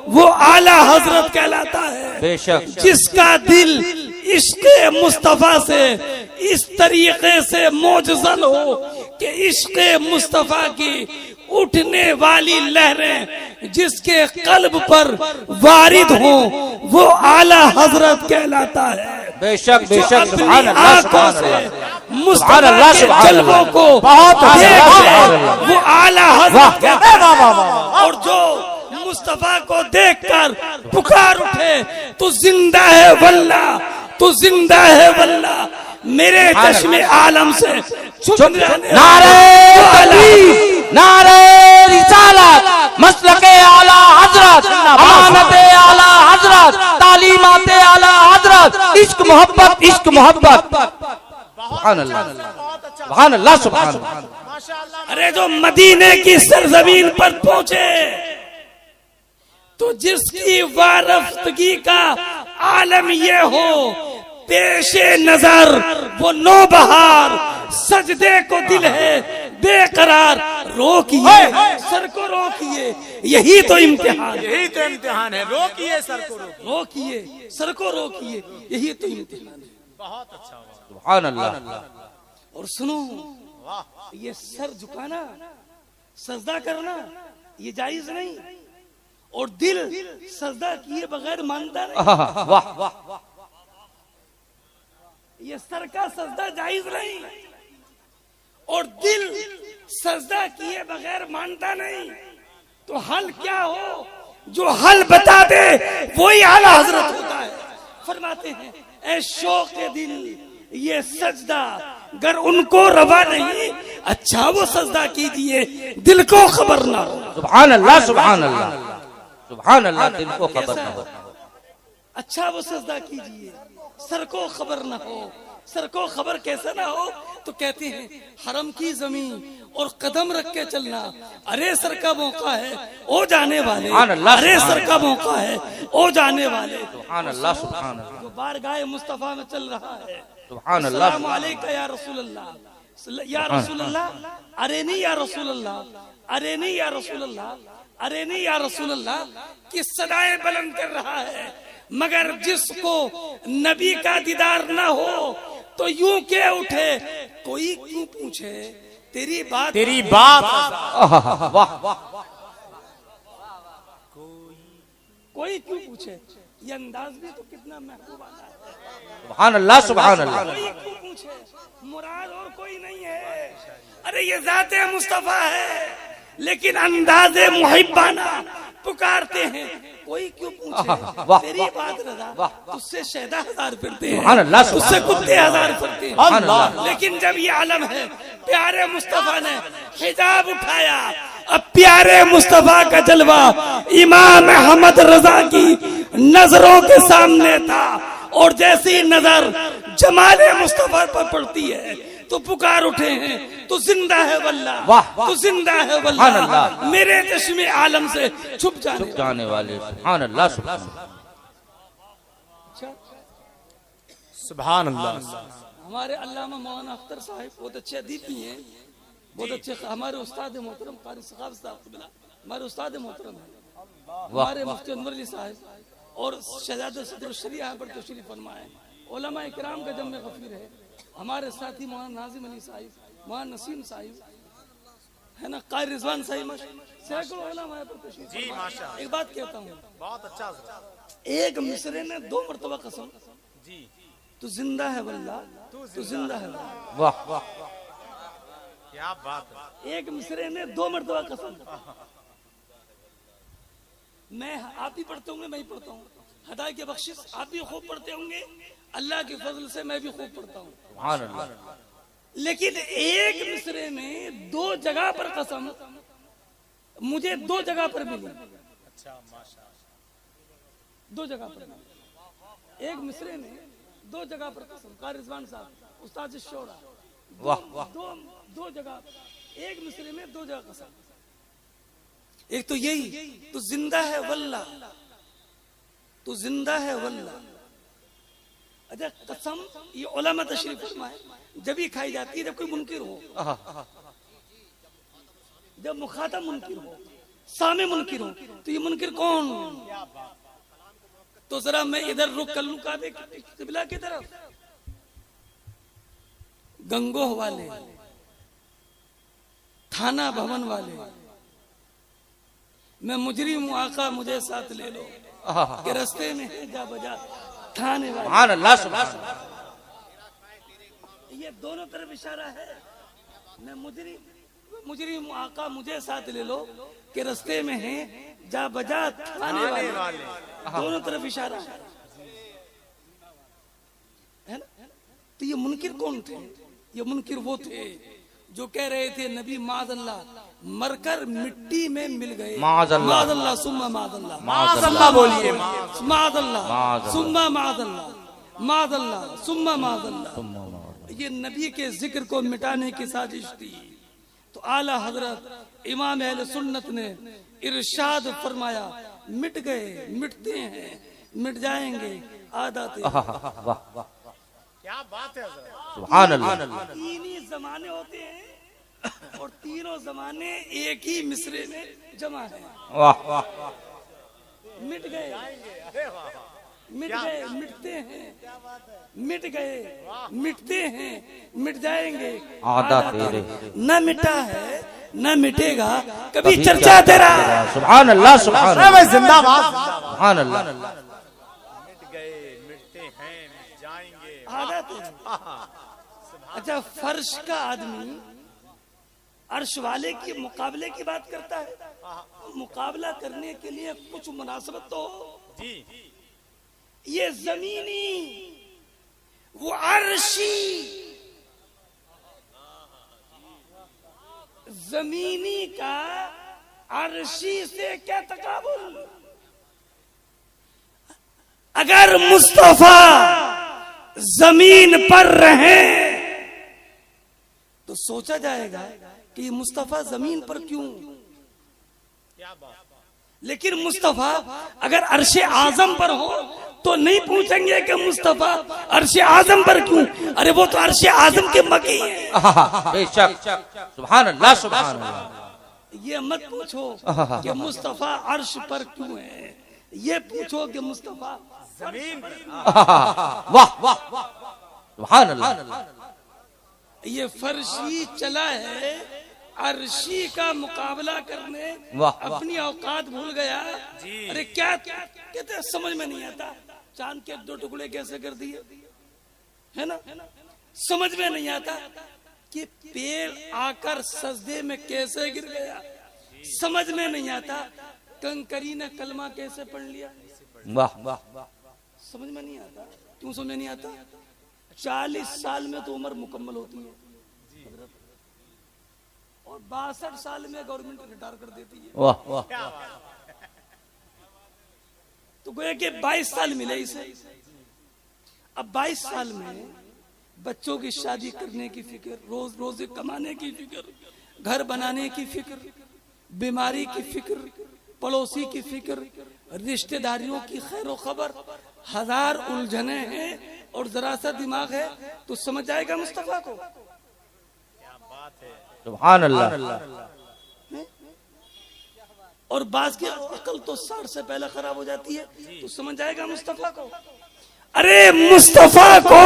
वो आला हजरत कहलाता है। बेशक, जिसका दिल इश्क़ मुस्तफा से इस तरीके से मोजज़ल हो कि इश्क़ मुस्तफा की उठने वाली लहरें जिसके कल्ब पर वारिद हो, वो आला हजरत कहलाता है। बेशक, बेशक, सुभान अल्लाह, सुभान अल्लाह, मुस्तफा के जलवों को बहुत वो आला हजरत कहता है। और जो मुस्तफा को देखकर पुकार उठे, तू जिंदा है वल्ला, तू जिंदा है वल्ला, मेरे चश्मे आलम से छुप नारे तकबीर, नारे रिसालत, मसलके आला हजरत, अमानते आला हजरत, तालीमाते आला हजरत, इश्क मोहब्बत, इश्क मोहब्बत। सुभान अल्लाह, सुभान अल्लाह, सुभान अल्लाह। अरे जो मदीने की सरजमीन पर पहुंचे तो जिसकी वारफ्तगी का आलम ये हो, पेशे नजर वो नौबहार, सजदे को दिल है बेकरार, रोकिए सर को रोकिए, यही तो इम्तिहान है, यही तो इम्तिहान है, रोकिए सर को, रोकिए सर को रोकिए, यही तो इम्तिहान है। बहुत अच्छा, सुभान अल्लाह। और सुनो, ये सर झुकाना, सजदा करना ये जायज नहीं, और दिल सजदा किए बगैर मानता नहीं। वाह वाह, ये सर का सजदा जायज नहीं, और दिल सजदा किए बगैर मानता नहीं। तो हल क्या हो? जो हल बता दे वही आला हजरत होता है। फरमाते हैं, ऐ शौक दिल ये सजदा गर उनको रवा नहीं, अच्छा वो सजदा कीजिए दिल को खबर ना हो। सुभान अल्लाह, सुभान अल्लाह, सुभान अल्लाह, दिल को खबर ना हो। अच्छा वो सजदा कीजिए, सर को खबर ना हो। सर को खबर कैसे ना हो? तो कहते हैं हरम की जमीन और कदम रख के चलना। अरे सर का मौका है ओ जाने वाले, अरे सर का मौका है ओ जाने वाले। सुभान अल्लाह, सुभान अल्लाह, जो बारगाह मुस्तफा में चल रहा है, सुभान अल्लाह, अस्सलामु अलैका या रसूल अल्लाह, या रसूल अल्लाह, अरे नहीं या रसूल अल्लाह, अरे नहीं या रसूल अल्लाह, अरे नहीं या रसूल अल्लाह की सदाएं बुलंद कर रहा है। मगर जिसको नबी का दीदार ना हो तो यूं के उठे, कोई क्यों पूछे तेरी बात, तेरी बात, वाह वाह, कोई क्यों पूछे। ये अंदाज भी तो कितना महबूब आता है। सुभान अल्लाह, सुभान अल्लाह। कोई क्यों पूछे, मुराद और कोई नहीं है। अरे ये जाते मुस्तफा है, लेकिन अंदाजे मुहिब्बाना पुकारते हैं, कोई क्यों पूछे तेरी बात रजा, तुझसे शहदा हजार फिरते हैं, तुझसे कुत्ते हजार फिरते हैं। लेकिन जब ये आलम है, प्यारे मुस्तफा ने हिजाब उठाया, अब प्यारे मुस्तफा का जलवा इमाम अहमद रजा की नजरों के सामने था, और जैसी नजर जमाले मुस्तफा पर पड़ती है तो पुकार उठे हैं, तो जिंदा है वल्ला, तो जिंदा है वल्ला, मेरे चश्मे आलम से छुप जाने वाले। सुभान अल्लाह, सुभान सुभान अल्लाह। हमारे अल्लामा मौलाना अख्तर साहिब बहुत अच्छे अदीब भी हैं, बहुत अच्छे हमारे उस्ताद मोहतरम कारी सखावत साहब, हमारे उस्ताद मोहतरम है, हमारे मुफ्ती अनवर अली साहब और शहजादा सदर शरीफ यहाँ पर तशरीफ फरमाए। उलमा इकराम का जम्मे गफीर है। हमारे साथी मौलाना नाजिम अली साहिब, मौलाना नसीम साहिब है ना, कारी रिजवान साहिब, सैकड़ों उलमा यहाँ पर तशरीफ फरमाए। एक बात कहता हूँ, बहुत अच्छा, एक मिसरे ने 2 मरतबा कसम, तू जिंदा है वल्ला, तू जिंदा है वल्ला। वाह वाह, क्या बात है। एक मिसरे ने 2 मरतबा कसम। मैं, आप भी पढ़ते होंगे, मैं ही पढ़ता हूँ, हदायत की बख्शिश आप भी खूब पढ़ते होंगे, अल्लाह के फजल से मैं भी खूब पढ़ता हूँ। सुभान अल्लाह। लेकिन एक मिसरे में 2 जगह पर कसम मुझे 2 जगह पर मिली। अच्छा, माशाअल्लाह, 2 जगह पर मिली। एक मिसरे में 2 जगह पर कसम, कारी रिजवान साहब, उस्ताद शोरा, वाह वाह, 2 जगह, एक मिसरे में 2 जगह कसम। एक तो यही, तू जिंदा है वल्ला, तू जिंदा है वल्ला। अच्छा, कसम ये उलमा तशरीफ फरमाए, जब ही खाई जाती है जब कोई मुनकिर हो, जब मुखातब मुनकिर हो, सामे मुनकिर हो, तो ये मुनकिर कौन? तो जरा मैं इधर रुक कर लूं काबे किबला की तरफ। गंगोह वाले, थाना भवन वाले, मैं मुजरिम हूं आका मुझे साथ ले लो, के रास्ते में है जा बजा थाने वाले। सुभान अल्लाह, सुभान अल्लाह। ये दोनों तरफ इशारा है, मैं मुजरिम मुजरिम आका मुझे साथ ले लो कि रास्ते में है जा बजा थाने वाले, दोनों तरफ इशारा है ना। तो ये मुनकिर कौन थे? ये मुनकिर वो थे जो कह रहे थे नबी माज़अल्लाह मरकर मिट्टी में मिल गए। माज़अल्लाह सुम्मा माज़अल्लाह, माज़अल्लाह बोलिए, माज़अल्लाह सुम्मा माज़अल्लाह, माज़अल्लाह सुम्मा माज़अल्लाह। ये नबी के जिक्र को मिटाने की साजिश थी। तो आला हजरत इमाम अहले सुन्नत ने इरशाद फरमाया, मिट गए, मिटते हैं, मिट जाएंगे आदत। क्या बात है सुभान अल्लाह। तीन ही जमाने होते हैं और तीनों जमाने एक ही मिसरे में जमा है। वाह वाह, मिट गए, मिट गए, मिटते हैं, मिट गए, मिटते हैं, मिट जाएंगे आदा तेरे। न मिटा है न मिटेगा कभी चर्चा तेरा। सुभान अल्लाह, सुभान अल्लाह, जिंदाबाद, सुभान अल्लाह। मिट गए, मिटते हैं, मिट जाएंगे आदत है। अच्छा, फर्श का आदमी अर्श वाले के मुकाबले की बात करता है, मुकाबला करने के लिए कुछ मुनासबत तो जी। ये जमीनी वो अर्शी, जमीनी का अर्शी से क्या तकाबुल। अगर मुस्तफा जमीन पर रहे तो सोचा जाएगा कि ये मुस्तफा जमीन पर क्यों। लेकिन मुस्तफा अगर अर्शे आजम पर हो तो नहीं पूछेंगे कि मुस्तफा अर्शे आजम पर क्यों। अरे वो तो अर्शे आजम के मकी है। बेशक, सुभान अल्लाह, सुभान अल्लाह। ये मत पूछो कि मुस्तफा अर्श पर क्यों है, ये पूछो कि मुस्तफा जमीन। वाह वाह, सुभान अल्लाह। ये फर्शी चला है अर्शी का मुकाबला करने, अपनी औकात भूल गया। अरे क्या कहते समझ में नहीं आता, चांद के 2 टुकड़े कैसे कर दिए, है ना। समझ में नहीं आता कि पेड़ आकर सजदे में कैसे गिर गया। समझ में नहीं आता कंकरी ने कलमा कैसे पढ़ लिया। वाह वाह, समझ में नहीं आता। क्यों समझ में नहीं आता? 40 साल में तो उम्र मुकम्मल होती है और 62 साल में गवर्नमेंट रिटायर कर देती है। वाह वाह, तो गोया कि 22 साल मिले इसे। अब 22 साल में बच्चों की शादी करने की फिक्र, रोज रोज कमाने की फिक्र, घर बनाने की फिक्र, बीमारी की फिक्र, पड़ोसी की फिक्र, रिश्तेदारियों की खैर खबर, 1000 उलझने हैं और जरा सा दिमाग है तो समझ जाएगा मुस्तफा को। सुभान अल्लाह। और बाज की अकल तो 60 से पहले खराब हो जाती है तो समझ जाएगा मुस्तफा को। अरे मुस्तफा को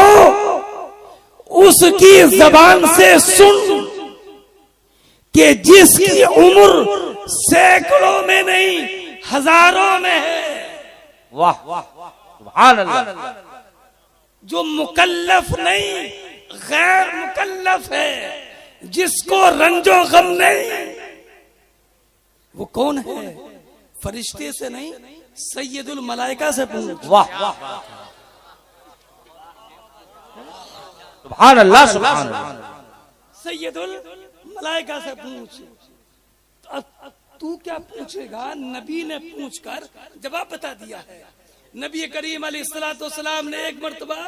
उसकी जबान से सुन कि जिसकी उम्र सैकड़ों में नहीं हजारों में है। वाह वाह, सुभान अल्लाह। जो मुकल्लफ नहीं गैर मुकल्लफ है, जिसको रंजो गम नहीं, वो कौन है? फरिश्ते से नहीं सैयदुल मलाइका से पूछ। वाह वाह, सुभान अल्लाह, सुभान अल्लाह। सैयदुल मलाइका से पूछ। तू क्या पूछेगा? नबी ने पूछकर जवाब बता दिया है। नबी करीम अलैहिस्सलाम ने एक मर्तबा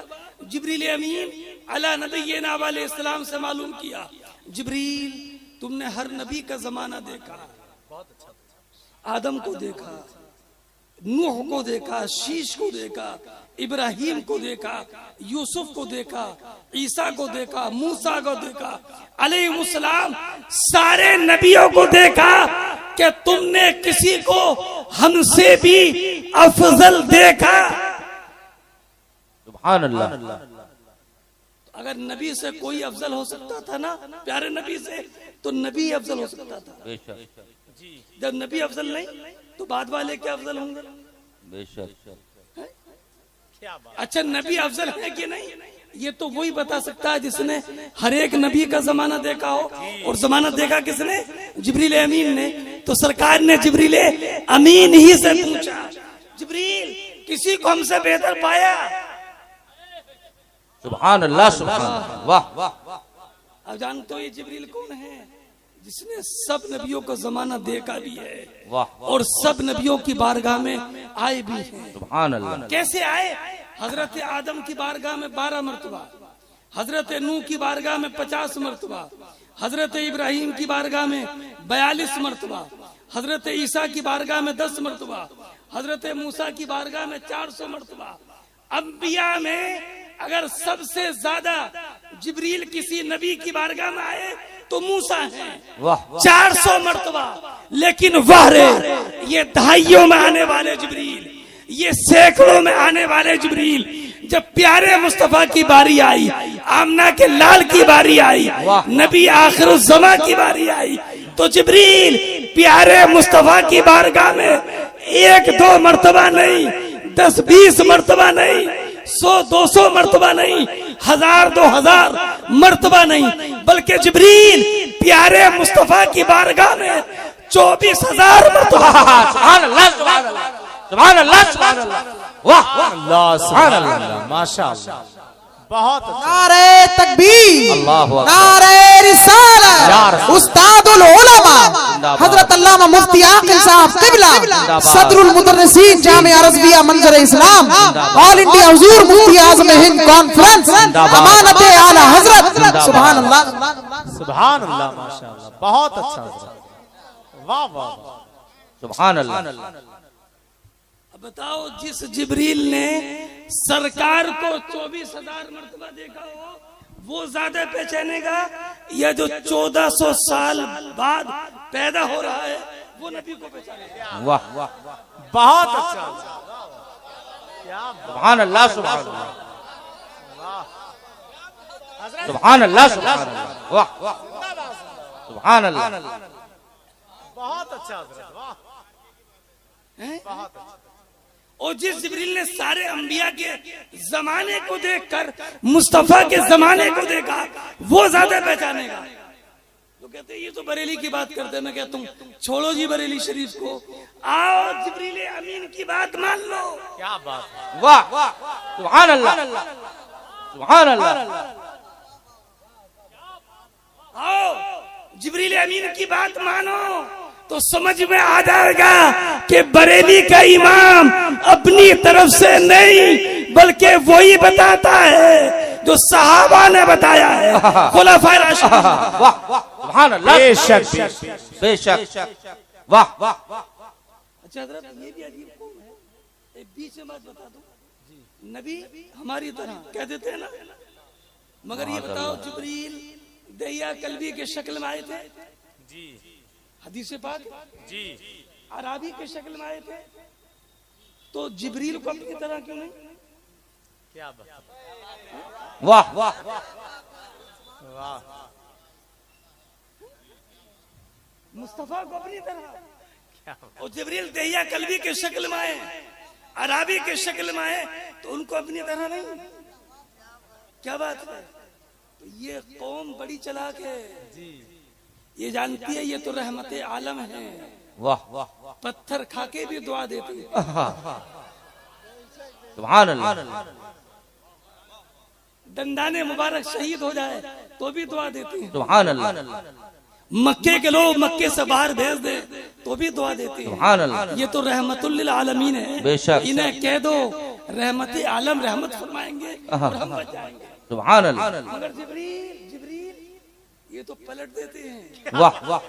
जिब्रील अमीन अला नबीना अलैहिस्सलाम से मालूम किया, जिब्रील तुमने हर नबी का जमाना देखा, आदम को देखा, नूह को देखा, शीश को देखा, इब्राहिम को देखा, यूसुफ को देखा, ईसा को देखा, मूसा को देखा, अलैहिस्सलाम सारे नबियों को देखा कि तुमने किसी को हमसे भी अफजल देखा। सुभान अल्लाह। अगर नबी से कोई अफजल हो सकता था ना, प्यारे नबी से, तो नबी अफजल हो सकता था। बेशक, जब नबी अफजल नहीं तो बाद वाले क्या अफजल होंगे? बेशक। अच्छा, नबी अफजल है कि नहीं ये तो वही बता सकता है जिसने हर एक नबी का जमाना देखा हो। और जमाना देखा किसने? जिब्रील अमीन ने। तो सरकार ने जिब्रील अमीन ही से पूछा, जिब्रील किसी को हमसे बेहतर पाया? सुभान अल्लाह, सुभान अल्लाह, वाह वाह वाह। अब जानते हो ये जिब्रील कौन है? जिसने सब नबियों का जमाना देखा भी है वाह और सब नबियों की बारगाह में आए भी हैं। सुभान अल्लाह। कैसे आए? हजरत आदम की बारगाह में 12 मरतबा, हजरत नूह की बारगाह में 50 मरतबा, हजरत इब्राहिम की बारगाह में 42 मरतबा, हजरत ईसा की बारगाह में 10 मरतबा, हजरत मूसा की बारगाह में 400 मरतबा। अंबिया में अगर सबसे ज्यादा जिब्रील किसी नबी की बारगाह में आए तो मूसा है, वाह 400 मरतबा। लेकिन वाह रे, ये दहाइयों में आने वाले जिब्रील, ये सैकड़ों में आने वाले जिब्रील, जब प्यारे मुस्तफा की बारी आई, आमना के लाल की बारी आई, नबी आखिरुज़्ज़मा की बारी आई, तो जिब्रील प्यारे मुस्तफा की बारगाह में 1-2 मरतबा नहीं, 10-20 मरतबा नहीं, 100-200 मरतबा नहीं, 1000-2000 मरतबा नहीं, बल्कि जिब्रील प्यारे मुस्तफा की बारगाह में 24,000 मरतबा। सुभान अल्लाह, सुभान अल्लाह, सुभान अल्लाह, सुभान अल्लाह, वाह अल्लाह सुभान अल्लाह, माशाअल्लाह, बहुत नारे तकबीर, अल्लाहु अकबर, नारे रिसालत, उस्तादुल उलमा हजरत अल्लामा मुफ्ती आकिल साहब क़िबला, सदरुल मुदर्रिसीन जामिया रज़विया मंजर इस्लाम, ऑल इंडिया हुजूर मुफ्ती आज़म हिंद कॉन्फ्रेंस, अमानत आला हजरत। सुभान अल्लाह, सुभान अल्लाह, माशाअल्लाह, बहुत अच्छा हजरत, वाह वाह, सुभान अल्लाह। अब बताओ, जिस जिब्रील ने सरकार को 24,000 मरतबा देखा हो, वो ज्यादा पहचानेगा या जो 1400 साल बाद पैदा हो रहा है वो नबी को पहचानेगा? वाह वाह, बहुत अच्छा, सुभान अल्लाह, सुभान अल्लाह, सुभान अल्लाह, सुभान अल्लाह, वाह वाह, सुभान अल्लाह, बहुत अच्छा हजरत, वाह, बहुत अच्छा। और जिस जिब्रील ने सारे अंबिया के जमाने को देखकर मुस्तफा के जमाने को देखा, वो ज्यादा पहचानेगा। तो कहते हैं ये तो बरेली की बात करते हैं। मैं कहता हूँ छोड़ो जी बरेली शरीफ को, आओ जिब्रील अमीन की बात मान लो। क्या बात है, वाह वाह, सुभान अल्लाह, सुभान अल्लाह, आओ जिब्रील अमीन की बात मानो तो समझ में आ जाएगा कि बरेली का इमाम अपनी तरफ से नहीं बल्कि वही बताता है जो सहाबा ने बताया है, खुलाफाए राशिदीन। वाह वाह, सुभान अल्लाह, बेशक बेशक, वाह वाह। अच्छा हज़रत, ये भी अजीब कौम है, एक बीच में बात बता दूं, नबी हमारी तरह कह देते हैं ना, मगर ये बताओ जिब्रील दहिया कल्बी के शक्ल में आए थे जी, हदीस पाक जी, अराबी के शक्ल में आए थे, तो जिब्रील को अपनी तरह क्यों नहीं? क्या बात, वाह वाह, मुस्तफा को अपनी तरह, और जिब्रील दहिया कल्बी के शक्ल में आए, अराबी के शक्ल में आए, तो उनको अपनी तरह नहीं? क्या बात है? तो ये कौम बड़ी चालाक है जी, ये जानती है ये तो रहमते आलम है। वाह वाह, पत्थर खाके भी दुआ देती है। सुभान अल्लाह, दंदाने मुबारक शहीद हो जाए तो भी दुआ देती है। सुभान अल्लाह, मक्के के लोग मक्के से बाहर भेज दे तो भी दुआ देती है। सुभान अल्लाह, ये तो रहमतुल लिल आलमीन है। बेशक, इन्हें कह दो रहमते आलम रहमत फरमाएंगे और हम बच जाएंगे। सुभान अल्लाह, मगर जिब्रील ये तो पलट देते हैं। वाह वाह,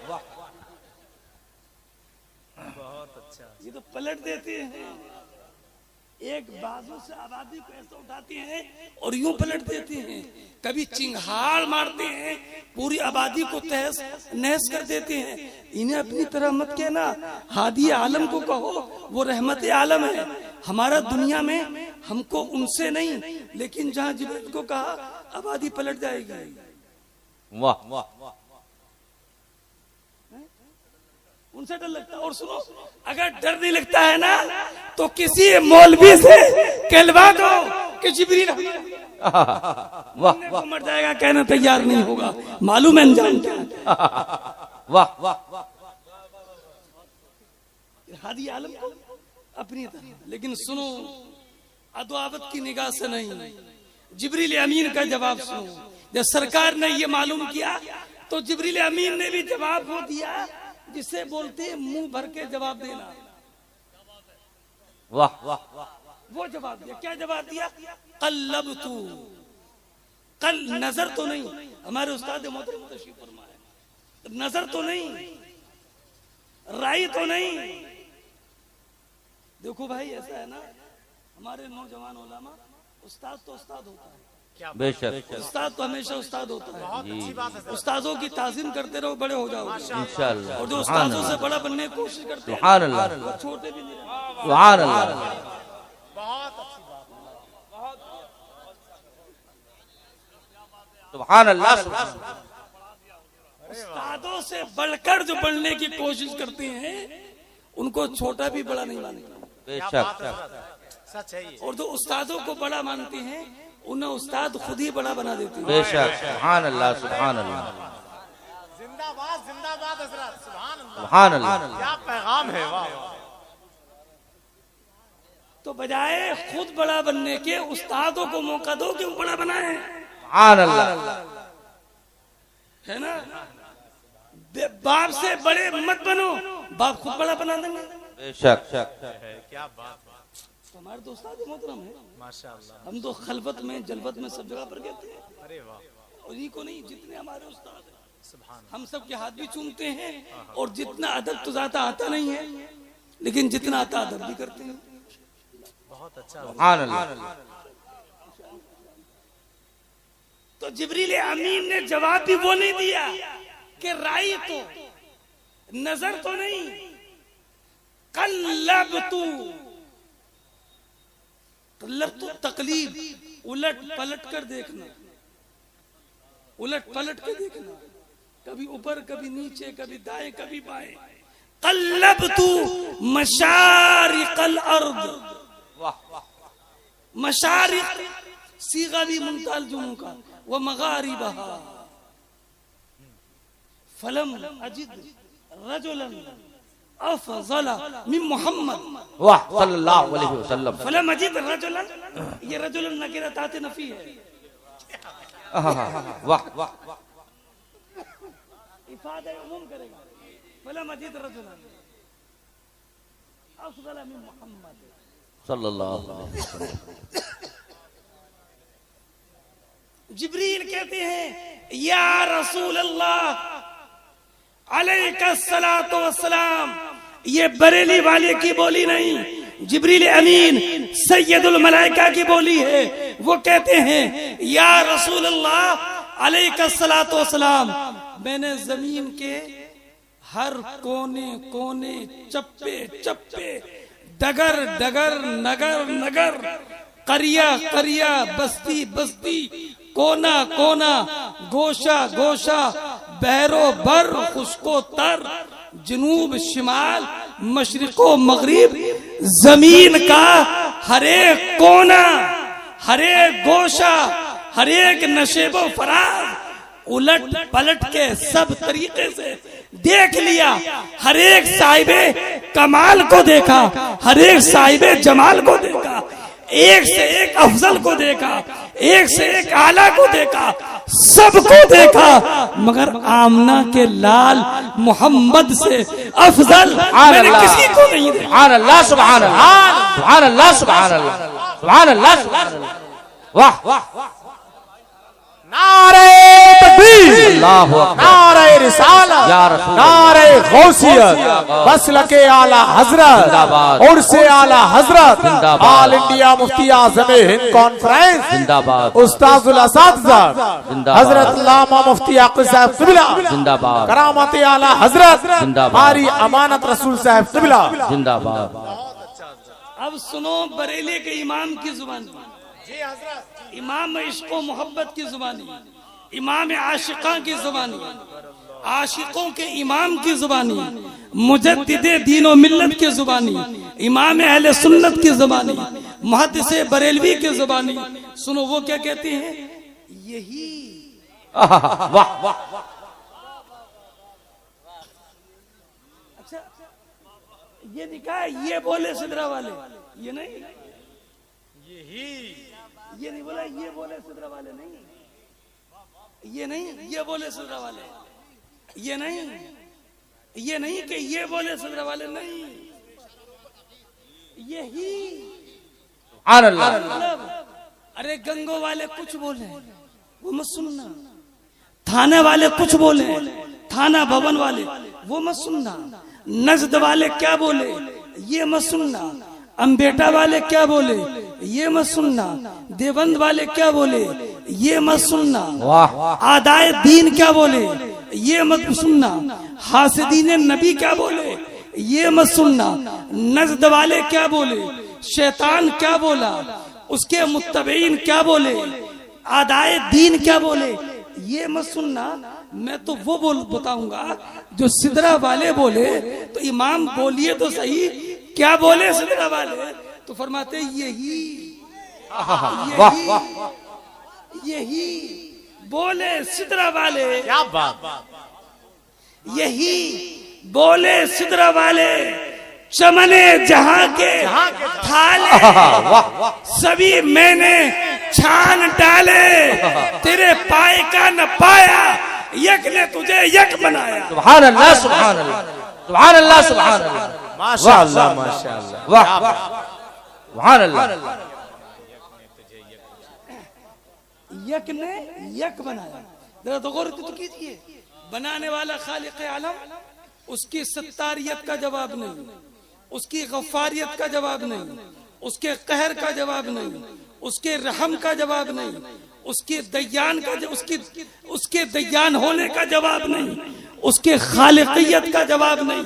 बहुत अच्छा, ये तो पलट देते हैं, एक बाजू से आबादी को ऐसा उठाते हैं और यूं पलट देते हैं, कभी चिंगाड़ मारते हैं, पूरी आबादी को तहस नहस कर देते हैं। इन्हें अपनी तरह मत कहना, हादी आलम को कहो, वो रहमत आलम है। हमारा दुनिया में हमको उनसे नहीं, लेकिन जहाँ जिब्रील को कहा आबादी पलट जाएगी। वाह वाह, उनसे डर लगता है। और सुनो, अगर डर नहीं लगता है ना तो किसी मौलवी से कहलवा दो कि जिब्रील वाह को मर जाएगा कहना तैयार नहीं होगा, मालूम है अंजाम क्या है। वाह वाह हादी आलम को अपनी तरह, लेकिन सुनो अदवावत की निगाह से नहीं, जिब्रील अमीन का जवाब सुनो। जब सरकार ने ये मालूम किया तो जिब्रील अमीन ने भी जवाब वो दिया जिसे बोलते हैं मुंह भर के जवाब देना। वाह वाह वो जवाब दिया, क्या जवाब दिया? कल्लब तू, कल नजर तो नहीं, हमारे उस्ताद मोहतरम तशरीफ फरमाए, नजर तो नहीं, राय तो नहीं। देखो भाई ऐसा है ना, हमारे नौजवान उलमा, उस्ताद तो उस्ताद होता है, बेशक उस्ताद तो हमेशा उस्ताद होता है। उस्तादों की ताज़ीम करते रहो, बड़े हो जाओगे इंशाअल्लाह। और जो उस्तादों से बड़ा बनने की कोशिश करते हैं सुभान अल्लाह, वो छोटे भी नहीं रहते। सुभान अल्लाह, सुभान अल्लाह। उस्तादों से बढ़कर जो बढ़ने की कोशिश करते हैं उनको छोटा भी बड़ा नहीं मानते, बेशक और जो उस्तादों को बड़ा मानते हैं उन्हें उस्ताद खुद ही बड़ा बना देते हैं। बेशक, सुभान अल्लाह, सुभान अल्लाह, जिंदाबाद जिंदाबाद हजरत, सुभान अल्लाह, सुभान अल्लाह। क्या पैगाम है, वाह। तो बजाय खुद बड़ा बनने के उस्तादों को मौका दो कि वो बड़ा बनाए, सुभान अल्लाह, है ना। बाप से बड़े मत बनो, बाप खुद बड़ा बना देंगे। बेशक, क्या बात, हमारे तो उस्ताद मोहतरम है माशाअल्लाह। हम तो खलवत में जलवत में सब जगह पर कहते हैं, अरे वाह, और इन्हीं को नहीं जितने हमारे उस्ताद हैं हम सब के हाथ भी चूमते हैं, और जितना अदब तो ज्यादा आता नहीं है, लेकिन जितना आता अदब भी करते हैं। बहुत अच्छा। सुभान अल्लाह। तो जिब्रील अमीन ने जवाब भी वो नहीं दिया कि राई तो, नजर तो नहीं, कल्लब तू, कल्लब तो तकलीब, उलट पलट कर देखना, उलट पलट कर देखना, कभी ऊपर कभी नीचे, कभी दाएं कभी बाएं। कल्लब तू मशारिकल अर्द, मशारिक सीगा भी मुंताल जुमू का, वो मगारिबहा, फलम अजिद रजुलन अफज़ल मिन मोहम्मद वाह सल्लल्लाहु अलैहि वसल्लम। फलम अजिद रजुलन, ये रजुलन नकीरा ताते नफी है, वाह वाह, इफादा उमूम करेगा। फलम अजिद रजुलन अफज़ल मिन मोहम्मद सल्लल्लाहु अलैहि वसल्लम। जिब्रील कहते हैं या रसूल अल्लाह अलैहिस्सलातु वस्सलाम, ये बरेली वाले की बोली नहीं, जिब्रील अमीन सैयदुल मलाइका की बोली है। वो कहते हैं या रसूल अल्लाह अलैहिस्सलातु वस्सलाम, मैंने जमीन के हर कोने कोने, चप्पे चप्पे, डगर डगर, नगर नगर, करिया करिया, बस्ती बस्ती, कोना कोना, गोशा गोशा, बहरो बर, खुशको तर, जनूब शिमाल, मशरिको मगरिब, जमीन का हर एक कोना, हर एक गोशा, हर एक नशेबो फराज उलट पलट के सब तरीके से देख लिया। हर एक साहिबे कमाल को देखा, हर एक साहिबे जमाल को देखा, एक से एक अफजल को देखा, एक से एक आला को देखा, सबको देखा, मगर आमना के लाल मोहम्मद से अफजल मैंने किसी को नहीं देखा। सुभान अल्लाह, सुभान अल्लाह, सुभान अल्लाह, सुभान अल्लाह, सुभान अल्लाह, सुभान अल्लाह। वाह वाह, नारे तकबीर, अल्लाहु अकबर, नारे रिसालत, या रसूल, नारे गौसियत, मसलके आला हजरत, जिंदाबाद, उर्से आला हजरत, जिंदाबाद, ऑल इंडिया मुफ्ती आज़म हिंद कॉन्फ्रेंस, जिंदाबाद, उस्ताजुल असातिज़ा जिंदाबाद, हजरत अल्लामा मुफ्ती आकिब साहब क़िबला, जिंदाबाद, करामत आला हजरत, जिंदाबाद, हमारी अमानत रसूल साहब क़िबला, जिंदाबाद। अब सुनो बरेली के इमाम की जुबानी, इमाम इश्क़ मोहब्बत की जुबानी, इमाम आशिका की जुबानी, आशिकों के इमाम की जुबानी, मुजद्दिदे दीन व मिल्लत की जुबानी, इमाम अहले सुन्नत की जुबानी, मुहद्दिसे बरेलवी की जुबानी। सुनो वो क्या कहते हैं, यही वाह वाह। अच्छा ये लिखा है, ये बोले सिदरा वाले, ये नहीं, ये नहीं बोला, ये बोले सिदरा वाले नहीं, ये नहीं, ये बोले सिदरा वाले, ये नहीं, ये नहीं कि ये बोले सिदरा वाले नहीं, यही। मतलब अरे गंगो वाले कुछ बोले वो मत सुनना, थाने वाले कुछ बोले, थाना भवन वाले वो मत सुनना, नजद वाले क्या बोले ये मत सुनना, अम्बेटा वाले क्या बोले ये मत सुनना, देवबंद वाले क्या बोले ये मत सुनना, आदाए दीन क्या बोले ये मत सुनना, हासिदीन नबी क्या बोले ये मत सुनना, नजद वाले क्या बोले, शैतान क्या बोला, उसके मुत्तबईन क्या बोले, आदाए दीन क्या बोले ये मत सुनना। मैं तो वो बोल बताऊंगा जो सिदरा वाले बोले, तो इमाम बोलिए तो सही, क्या बोले सिदरा वाले, तो फरमाते यही यही बोले सिदरा वाले, क्या बात, यही बोले सिदरा वाले, चमने जहां के थाले सभी मैंने छान डाले, तेरे पाए का न पाया, यक ने तुझे यक बनाया। सुभान अल्लाह सुभान अल्लाह सुभान अल्लाह सुभान अल्लाह, माशाअल्लाह माशाअल्लाह, वाह वाह सुभान अल्लाह। यक ने यक बनाया, जरा तो गौर तो कीजिए, बनाने वाला खालिक आलम, उसकी सत्तारियत का जवाब नहीं, उसकी गफ्फारियत का जवाब नहीं, उसके कहर का जवाब नहीं, उसके रहम का जवाब नहीं, उसके दयान का, उसके दयान होने का जवाब नहीं, उसके खालिकियत का जवाब नहीं,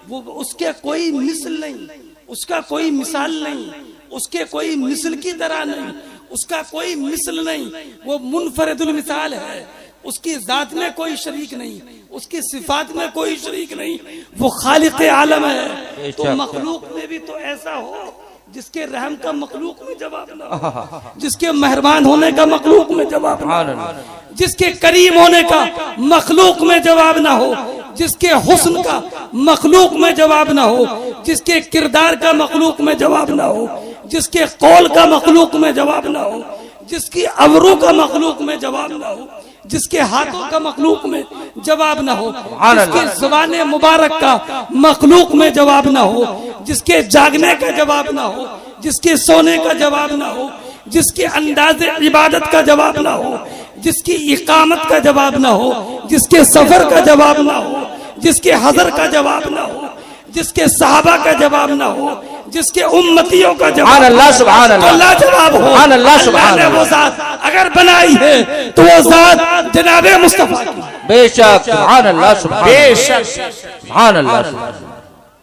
वो उसके कोई मिसल नहीं, उसका कोई मिसाल नहीं, उसके कोई मिसल की तरह नहीं, उसका कोई मिसल नहीं, वो मुनफरिदुल मिसाल है, उसकी जात में कोई शरीक नहीं, उसकी सिफात में कोई शरीक नहीं, वो खालिक आलम है। तो मखलूक में भी तो ऐसा हो जिसके रहम का मखलूक में जवाब ना हो, जिसके मेहरबान होने का मखलूक में जवाब ना हो, जिसके करीम होने का मखलूक में जवाब ना हो, जिसके हुस्न का मखलूक में जवाब ना हो, जिसके किरदार का मखलूक में जवाब ना हो, जिसके कौल का मखलूक में जवाब ना हो, जिसकी अवरू का मखलूक में जवाब ना हो, जिसके हाथों का मखलूक में जवाब ना हो, जिसकी ज़ुबान मुबारक का मखलूक में जवाब ना हो, जिसके जागने का जवाब ना हो, जिसके सोने का जवाब ना हो, जिसके अंदाज़े इबादत का जवाब ना हो, जिसकी इकामत का जवाब ना हो, जिसके सफर का जवाब ना हो, जिसके हजर का जवाब ना हो, जिसके सहाबा का जवाब ना हो, जिसके उम्मतियों का जवाब, अल्लाह सुभान अल्लाह, अल्लाह जवाब हो, अल्लाह सुभान अल्लाह ने वो जात अगर बनाई है तो वो जात जनाबे मुस्तफा की। बेशक सुभान अल्लाह सुभान, बेशक सुभान अल्लाह सुभान।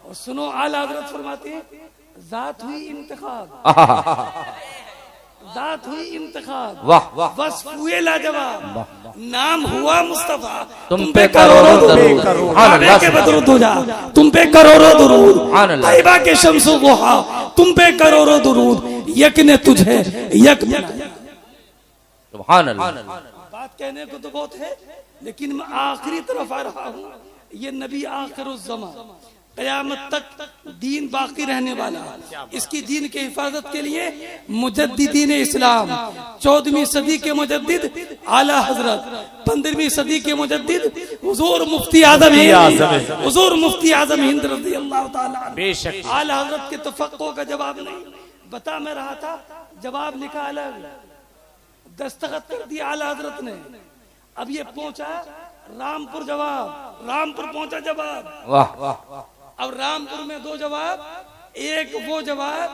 और सुनो आला हज़रत फरमाते हैं, जात हुई इंतखाब, जात हुई इंतखाब, वाह वाह, वस्फ हुए लाजवाब, नाम हुआ मुस्तफा, तुम पे करोड़ों दरूद, काबे के बदरूद हो जा, तुम पे करोड़ों दरूद, सुभान अल्लाह। तैयबा के शम्सो दुहा, तुम पे करोड़ों दरूद, यक ने तुझे यक बनाया। सुभान अल्लाह। बात कहने को तो बहुत है, लेकिन मैं आखिरी तरफ आ रहा हूँ। ये नबी आखिरुज़्ज़मा, क़यामत तक दीन बाकी रहने वाला, इसकी दीन के हिफाजत के लिए मुजद्दिदीन इस्लाम, 14वीं सदी के मुजद्दिद आला हजरत, 15वीं सदी के मुजद्दिद हुजूर मुफ्ती आज़म हिंद, हुजूर मुफ्ती आज़म हिंद रज़ियल्लाहु ताला अन्हु, बेशक आला हजरत के तफक्को का जवाब नहीं बता मैं रहा था, जवाब लिखा अलग, दस्तखत कर दिया आला हजरत ने। अब ये पहुंचा रामपुर, जवाब रामपुर पहुंचा जवाब, वाह वाह, अब रामपुर में 2 जवाब, एक वो जवाब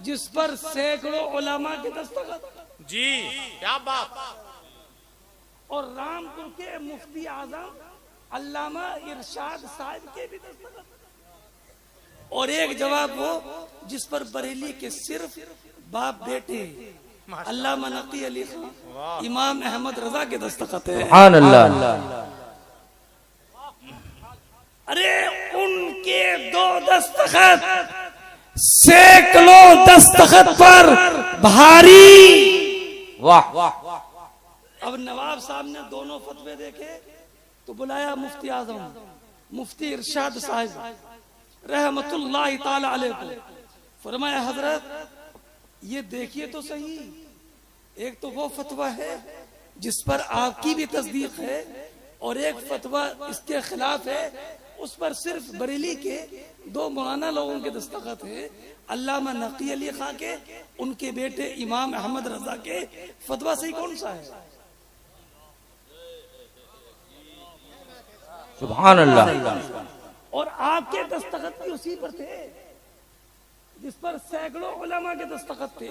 जिस पर सैकड़ों उलमा के दस्तखत, जी क्या बात, और रामपुर के मुफ्ती आजम अल्लामा इरशाद साहब के भी दस्तखत, और एक जवाब वो जिस पर बरेली के सिर्फ बाप बेटे अल्लामा नकी अली खान, इमाम अहमद रजा के दस्तखत है। सुभान अल्लाह। अरे उनके 2 दस्तखत सैकड़ों दस्तखत पर भारी। वाह वाह। अब नवाब साहब ने दोनों फतवे देखे तो बुलाया मुफ्ती आजम मुफ्ती इरशाद साहिब रहमतुल्लाह ताला अलैह को। फरमाया हजरत ये देखिए तो सही, एक तो वो फतवा है जिस पर आपकी भी तस्दीक है और एक फतवा इसके खिलाफ है, उस पर सिर्फ बरेली के 2 मौलाना लोगों के दस्तखत है, अल्लामा नकी अली खां के, उनके बेटे इमाम अहमद रजा के। फतवा सही कौन सा है? सुभान अल्लाह। और आपके दस्तखत भी उसी पर थे जिस पर सैकड़ों उलमा के दस्तखत थे।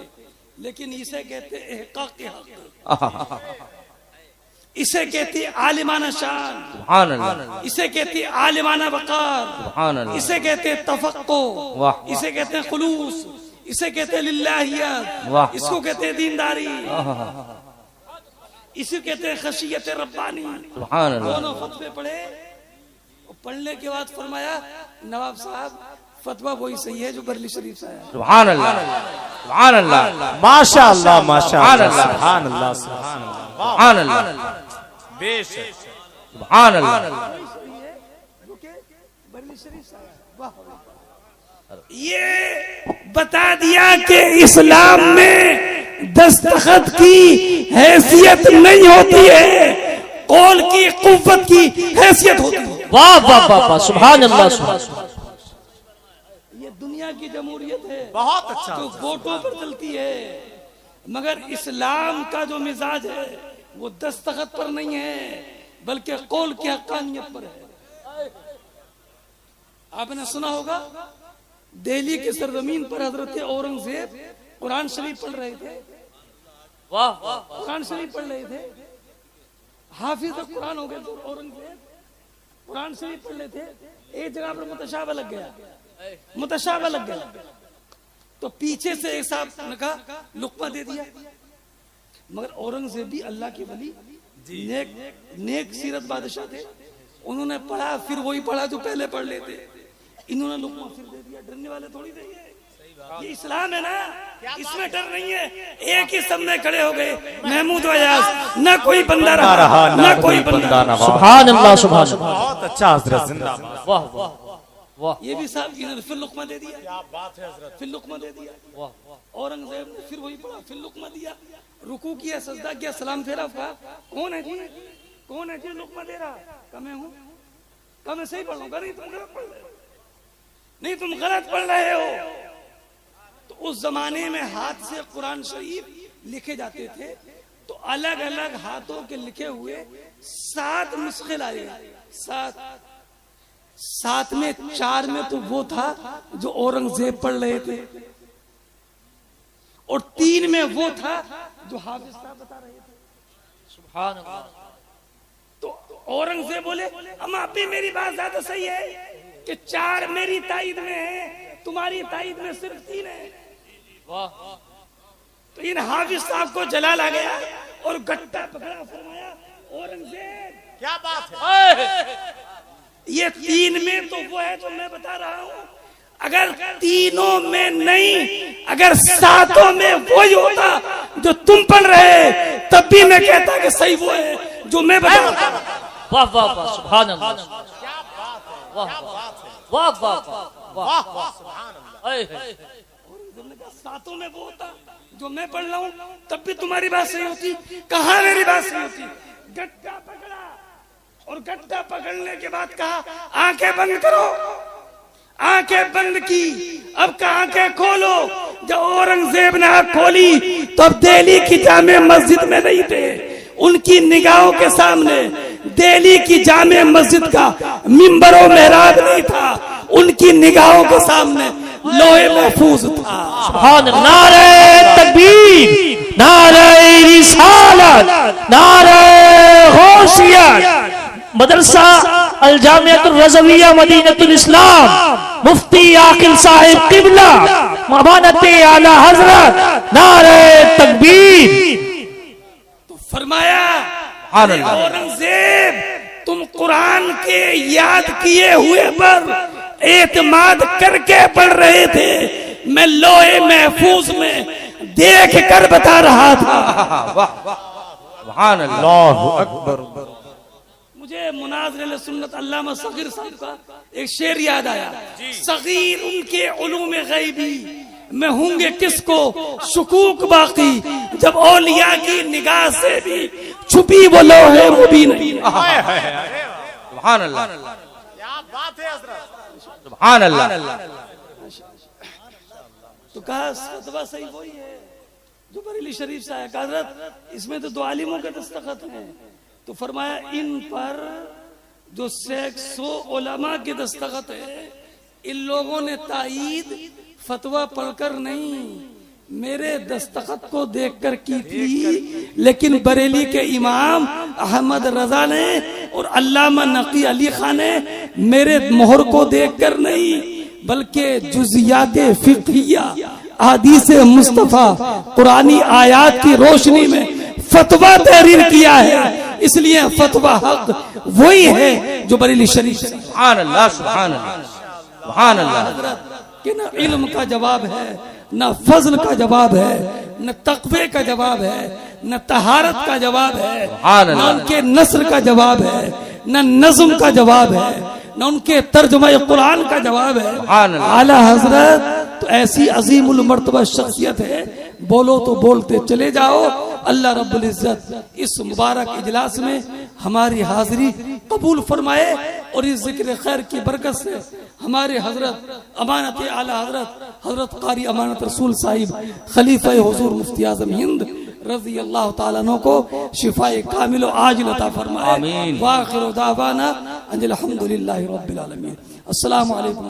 लेकिन इसे कहते इहक़ाक़ के हक़, इसे कहती आलिमाना शान, सुभान अल्लाह। इसे कहती आलिमाना वक़ार, सुभान अल्लाह। इसे कहते तफ़क्को, वाह। इसे कहते खुलूस, इसे कहते लिल्लाहियत, वाह। इसको कहते दीनदारी, इसे कहते खशियत रब्बानी। सुभान अल्लाह। दोनों फतवे पढ़े और पढ़ने के बाद फरमाया नवाब साहब फतवा वही सही है जो बरेली शरीफ से आया। सुभान अल्लाह। सुभान अल्लाह। माशाअल्लाह माशाअल्लाह सुभान सुभान अल्लाह सुभान अल्लाह सुभान अल्लाह। बेशक सुभान अल्लाह। ये बता दिया कि इस्लाम में दस्तखत की हैसियत नहीं होती है, कौल की कुव्वत की हैसियत होती है। वाह वाह वाह वाह। सुभान अल्लाह। सुभान। ये दुनिया की जमहूरियत है, बहुत अच्छा जो वोटों पर चलती है, मगर इस्लाम का जो मिजाज है वो दस्तखत पर नहीं है बल्कि कौल की हक्कानियत पर है। आपने सुना होगा दिल्ली की सरजमीन पर हजरत औरंगजेब कुरान शरीफ पढ़ रहे थे। वाह। कुरान शरीफ पढ़ रहे थे, हाफिज कुरान हो गए तो औरंगजेब कुरान शरीफ पढ़ रहे थे। एक जगह पर मुतशाबा लग गया, मुतशाबा लग गया तो पीछे से एक साहब ने कहा लुकमा दे दिया। मगर औरंगजेब भी अल्लाह के वली नेक सीरत बादशाह थे, उन्होंने पढ़ा फिर वही पढ़ा जो पहले पढ़ लेते, इन्होंने लुकमा फिर दे दिया। डरने वाले थोड़ी देंगे, ये इस्लाम है ना, इसमें डर नहीं है। एक ही सब में खड़े हो गए महमूद अयाज, न कोई बंदा रहा न कोई बंदा रहा। सुभान अल्लाह। सुभान अल्लाह। बहुत अच्छा हजरत जिंदाबाद। वाह वाह वाह। ये भी साहब इन्होंने फिर लुकमा दे दिया। क्या बात है हजरत, फिर लुकमा दे दिया। औरंगजेब ने फिर वही पढ़ा, फिर लुकमा दिया, रुकू किया, सजदा किया, सलाम फेरा, कहा कौन है जी, कौन है जी लुकमा दे रहा? कहा मैं हूँ। कहा मैं सही पढ़ लूंगा। नहीं तुम गलत पढ़ रहे हो, नहीं तुम गलत पढ़ रहे हो। तो उस जमाने में हाथ से कुरान शरीफ लिखे जाते थे, तो अलग अलग हाथों के लिखे हुए 7 नुस्खे लाए। 7 में 4 में तो वो था जो औरंगजेब पढ़ रहे थे और 3 में वो था जो हाफिज साहब बता रहे थे। सुभान अल्लाह। तो औरंगजेब बोले अम्मा आप भी मेरी बात ज्यादा सही है कि 4 मेरी ताईद में है, तुम्हारी ताईद में सिर्फ 3 है। वाह। तो इन हाफिज साहब को जलाल आ गया और गट्टा पकड़ा, फरमाया औरंगजेब क्या बात है, ये 3 में तो वो है जो मैं बता रहा हूँ, अगर 3 में नहीं, अगर 7 में वो ही होता जो तुम पढ़ रहे, तब भी मैं कहता कि सही वो है जो मैं बता रहा हूँ। वाह वाह वाह। सुभान अल्लाह। क्या बात है, वाह वाह वाह वाह। सुभान अल्लाह। 7 में वो होता जो मैं पढ़ रहा हूँ, तब भी तुम्हारी बात सही होती। कहाँ मेरी बात सही होती? गट्टा पकड़ा और गट्टा पकड़ने के बाद कहा आंखें बंद करो। आंखें बंद की, अब कहा आंखें खोलो। जब औरंगजेब ने आंख खोली तो अब दिल्ली की जामे मस्जिद में नहीं थे, उनकी निगाहों के सामने दिल्ली की जामे मस्जिद का मिंबर और मेहराब नहीं था, उनकी निगाहों के सामने लोहे महफूज था। सुभान अल्लाह। नारे तकबीर, नारे रिसालत, नारे गौसियत। मदरसा अल जामियतुर रज़विया मदीनतुल इस्लाम, मुफ्ती आकिल साहिब किबला, अमानते आला हजरत, नारे तकबीर। तो फरमाया औरंगजेब तुम तुम कुरान के याद किए हुए पर एतमाद करके पढ़ रहे थे, मैं लोहे महफूज में देख कर बता रहा था। सुभान अल्लाह। अल्लाहु अकबर। मुझे मुनाज़िर सुन्नत अल्लामा सगीर साहब का एक शेर याद आया, सगीर उनके उलूम गैबी में होंगे किसको शुकूक बाकी, जब औलिया की निगाह से भी छुपी वो लोहे मुबीन नहीं। सुभान अल्लाह, सुभान अल्लाह। तो कहा फतवा सही वही है जो बरेली शरीफ से आया। हजरत इसमें तो 2 आलिमों के दस्तखत हैं, तो फरमाया इन पर जो सैकड़ों उलमा के दस्तखत है, इन लोगों ने ताईद फतवा पढ़कर नहीं, मेरे दस्तखत को देखकर की थी। लेकिन बरेली के इमाम अहमद रजा ने और अल्लामा नकी अली खान ने मेरे मोहर को देखकर नहीं, बल्कि जुज़ियात फिक़हिया हदीस मुस्तफा कुरानी आयात की रोशनी में फतवा तहरीर किया है। इसलिए फतवा हक वही है जो बरेली शरीफ से। सुभान अल्लाह, सुभान अल्लाह, सुभान अल्लाह। कि न इल्म का जवाब है, न फजल का जवाब है, न तकवे का जवाब है, न तहारत का जवाब है, न उनके नस्र का जवाब है, न नज्म का जवाब है, न उनके तर्जुमा कुरान का जवाब है। आला हजरत तो ऐसी अजीमुल मर्तबा शख्सियत है, बोलो तो बोलते चले जाओ। अल्लाह रब्बुल इज्जत इस मुबारक इजलास में हमारी हाजिरी कबूल फरमाए और इस जिक्र खैर की बरकत से हमारे हजरत अमानत आला हजरत हजरत कारी अमानत रसूल साहिब खलीफा हुजूर मुफ्ती आजम हिंद रज़ी अल्लाह ताला अन्हु को शिफाए कामिल आजिल अता फरमाए। आमीन। व आखिरु दावाना अनिल हम्दुलिल्लाहि रब्बिल आलमीन। अस्सलामु अलैकुम।